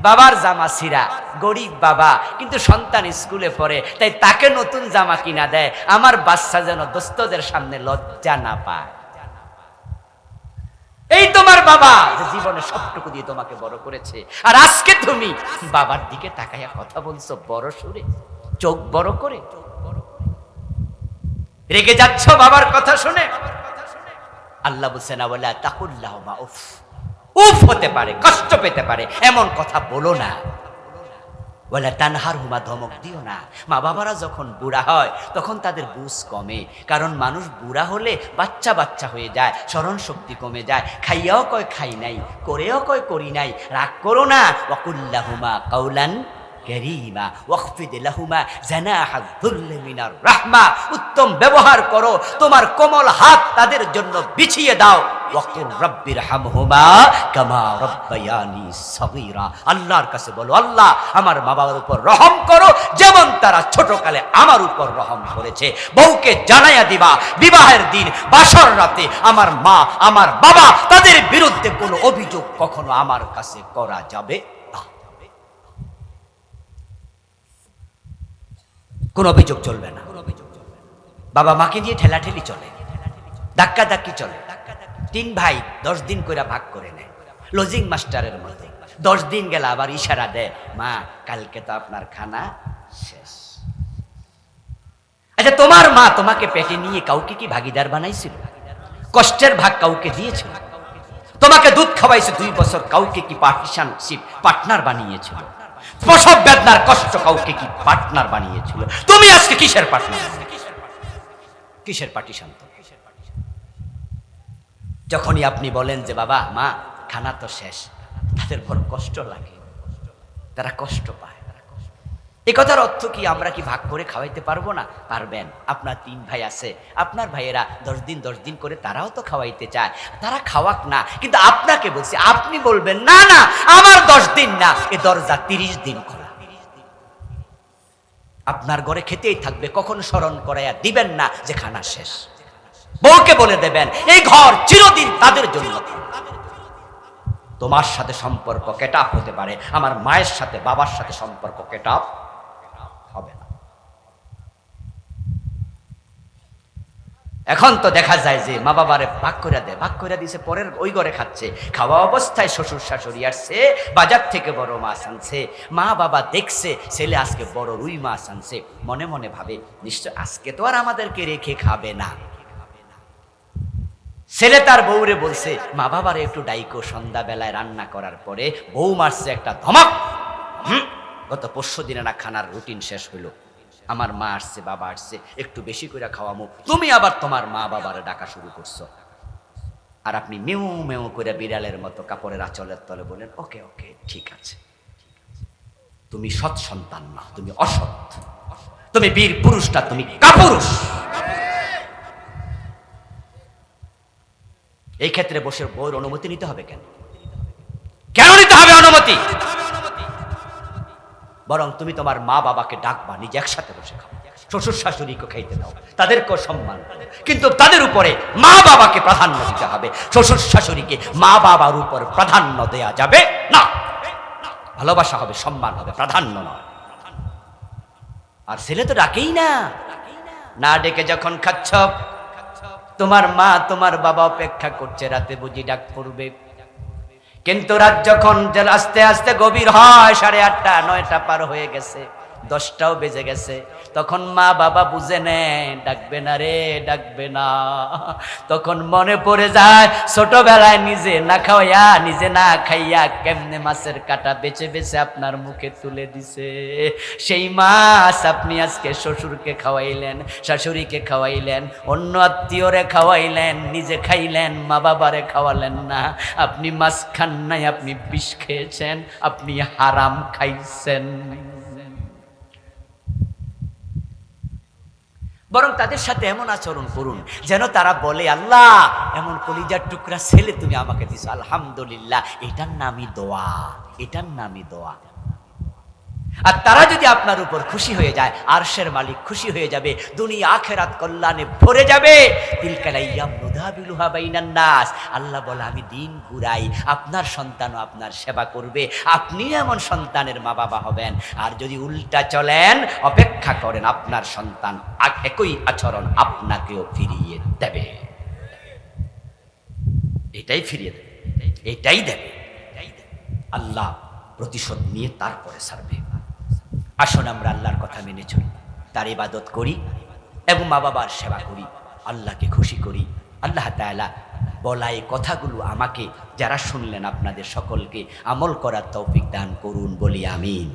বাবার জামা ছিঁড়া, গরিব বাবা, কিন্তু সন্তান স্কুলে পড়ে, তাই তাকে নতুন জামা কিনা দেয়। আমার বাচ্চা যেন দোস্তদের সামনে লজ্জা না পায়। এই তোমার বাবা যে জীবনে সবটুকু দিয়ে তোমাকে বড় করেছে, আর আজকে তুমি বাবার দিকে তাকাইয়া কথা বলছো বড় সুরে, চোখ বড় করে। রেগে যাচ্ছ বাবার কথা শুনে। আল্লাহ বলছে না, বলে তাকুল্লাহুমা উফ, উফ হতে পারে, কষ্ট পেতে পারে, এমন কথা বলো না। বলে তানহারহুমা, ধমক দিও না। মা বাবারা যখন বুড়া হয় তখন তাদের বুঝ কমে, কারণ মানুষ বুড়া হলে বাচ্চা বাচ্চা হয়ে যায়, স্মরণ শক্তি কমে যায়, খাইয়াও কয় খাই নাই, করেও কয় করি নাই। রাগ করো না। ওয়াকুল্লাহুমা কাউলান কারীমা ওয়াখফিদ লাহুমা জানাহায যুল্লি মিনার রাহমা। উত্তম ব্যবহার করো, তোমার কোমল হাত তাদের জন্য বিছিয়ে দাও। ওয়াকুর রাব্বিরহামহুমা কামা রাব্বায়ানি সগীরা। আল্লাহর কাছে বলো, আল্লাহ আমার মা বাবার উপর রহম করো যেমন তারা ছোটকালে আমার উপর রহম করেছে। বউকে জানাইয়া দিবা বিবাহের দিন বাসর রাতে আমার মা আমার বাবা তাদের বিরুদ্ধে কোনো অভিযোগ কখনো আমার কাছে করা যাবে না। কোন অভিযোগ চলবে না। বাবা মাকে দিয়ে ঠেলাঠেলি চলে, ধাক্কা ধাক্কি চলে। 3 ভাই 10 দিন করে ভাগ করে নেয়, লজিং মাস্টারের মধ্যে। 10 দিন গেলে আবার ইশারা দেয়, মা কালকে তো আপনার খানা শেষ। আচ্ছা, তোমার মা তোমাকে পেটে নিয়ে কাউকে কি ভাগিদার বানাইছিল? কষ্টের ভাগ কাউকে দিয়েছিল? তোমাকে দুধ খাওয়াইছে 2 বছর, কাউকে কি পার্টনারশিপ পার্টনার বানিয়েছিল? প্রসব বেদনার কষ্ট কাউকে কি পার্টনার বানিয়েছিল? তুমি আজকে কিসের পার্টনার, কিসের পার্টিশন? যখনই আপনি বলেন যে বাবা মা খানা তো শেষ, তাদের বড় কষ্ট লাগে, তারা কষ্ট পায়। এই কথার অর্থ কি আমরা কি ভাগ করে খাওয়াইতে পারবো না? পারবেন। আপনার 3 ভাই আছে, আপনার ভাইয়েরা 10 দিন করে তারাও তো খাওয়াইতে চায়, তারা খাওয়াক না। কিন্তু আপনাকে বলছি, আপনি বলবেন না না আমার 10 দিন না, এ দরজা 30 দিন খোলা। আপনার ঘরে খেতেই থাকবে, কখনো স্মরণ করাইয়া দিবেন না যে খানা শেষ। বউকে বলে দেবেন এই ঘর চিরদিন তাদের জন্য। তোমার সাথে সম্পর্ক কেট আপ হতে পারে, আমার মায়ের সাথে বাবার সাথে সম্পর্ক কেট আপ হবে না। এখন তো দেখা যায় যে মা বাবারে ভাগ করে দেয়, ভাগ করে দিছে, পরের ওই ঘরে খাচ্ছে। খাওয়া অবস্থায় শ্বশুর শাশুড়ি আসছে, বাজার থেকে বড় মাছ আনছে, মা বাবা দেখছে ছেলে আজকে বড় রুই মাছ আনছে, মনে মনে ভাবে নিশ্চয় আজকে তো আর আমাদেরকে রেখে খাবে না। ছেলে তার বউরে বলছে মা বাবারে একটু ডাইকো, সন্ধ্যা বেলায় রান্না করার পরে। বউ মারছে একটা ধমক, গত 5 দিনে না খানার রুটিন শেষ হইল, আমার মা আসছে বাবা আসছে, একটু বেশি করে খাওয়ামো। তুমি আবার তোমার মা বাবারে ডাকা শুরু করছো, আর আপনি মেউ মেউ করে বিড়ালের মতো কাপড়ের আঁচলের তলে বলেন ওকে ওকে ঠিক আছে। তুমি সৎ সন্তান না, তুমি অসৎ, তুমি বীর পুরুষটা, তুমি কাপুরুষ। এই ক্ষেত্রে বসে বউর অনুমতি নিতে হবে কেন? কেন নিতে হবে অনুমতি? বরং তুমি তোমার মা বাবাকে ডাকবা, নিজে একসাথে বসে খাও, শ্বশুর শাশুড়িকে খাইতে দাও, তাদেরকেও সম্মান করো। কিন্তু তাদের উপরে মা বাবাকে প্রাধান্য দিতে হবে, শ্বশুর শাশুড়িকে মা বাবার উপর প্রাধান্য দেয়া যাবে না। ভালোবাসা হবে, সম্মান হবে, প্রাধান্য নয়। আর ছেলে তো ডাকেই না, না ডেকে যখন খাচ্ছ তোমার মা তোমার বাবা অপেক্ষা করছে, রাতে বুঝি ডাক পড়বে। কিন্তু রাত যখন আস্তে আস্তে গভীর হয়, 8:30 9টা পার হয়ে গেছে, 10টাও বেজে গেছে, তখন মা বাবা বুঝে নেয় ডাকবে না রে, ডাকবে না। তখন মনে পড়ে যায় ছোটবেলায় নিজে না খাওয়াইয়া, নিজে না খাইয়া কেমনে মাছের কাঁটা বেছে বেছে আপনার মুখে তুলে দিছে। সেই মাছ আপনি আজকে শ্বশুরকে খাওয়াইলেন, শাশুড়িকে খাওয়াইলেন, অন্য আত্মীয়রে খাওয়াইলেন, নিজে খাইলেন, মা বাবারে খাওয়ালেন না। আপনি মাছ খান নাই, আপনি বিষ খেয়েছেন, আপনি হারাম খাইছেন। বরং তাদের সাথে এমন আচরণ করুন যেন তারা বলে, আল্লাহ এমন কলিজার টুকরা ছেলে তুমি আমাকে দিছো, আলহামদুলিল্লাহ, এটার নামই দোয়া, এটার নামই দোয়া। আর তারা যদি আপনার উপর খুশি হয়ে যায়, আরশের মালিক খুশি হয়ে যাবে, দুনিয়া আখেরাত কল্যাণে ভরে যাবে। তিলকাল আইয়াম নুদাবিলুহা বাইনান নাস, আল্লাহ বলে আমি দিন ঘুরাই, আপনার সন্তানও আপনার সেবা করবে, আপনি এমন সন্তানের মা বাবা হবেন। আর যদি উল্টা চলেন, অপেক্ষা করেন, আপনার সন্তান একই আচরণ আপনাকেও ফিরিয়ে দেবে। এটাই ফিরিয়ে দেবে, এটাই দেবে। আল্লাহ প্রতিশোধ নিয়ে তারপরে ছাড়বে। আসুন আমরা আল্লাহর কথা মেনে চলি, তার ইবাদত করি এবং মা বাবার সেবা করি, আল্লাহকে খুশি করি। আল্লাহ তাআলা বলা এই কথাগুলো আমাকে যারা শুনলেন আপনাদের সকলকে আমল করার তৌফিক দান করুন, বলি আমিন।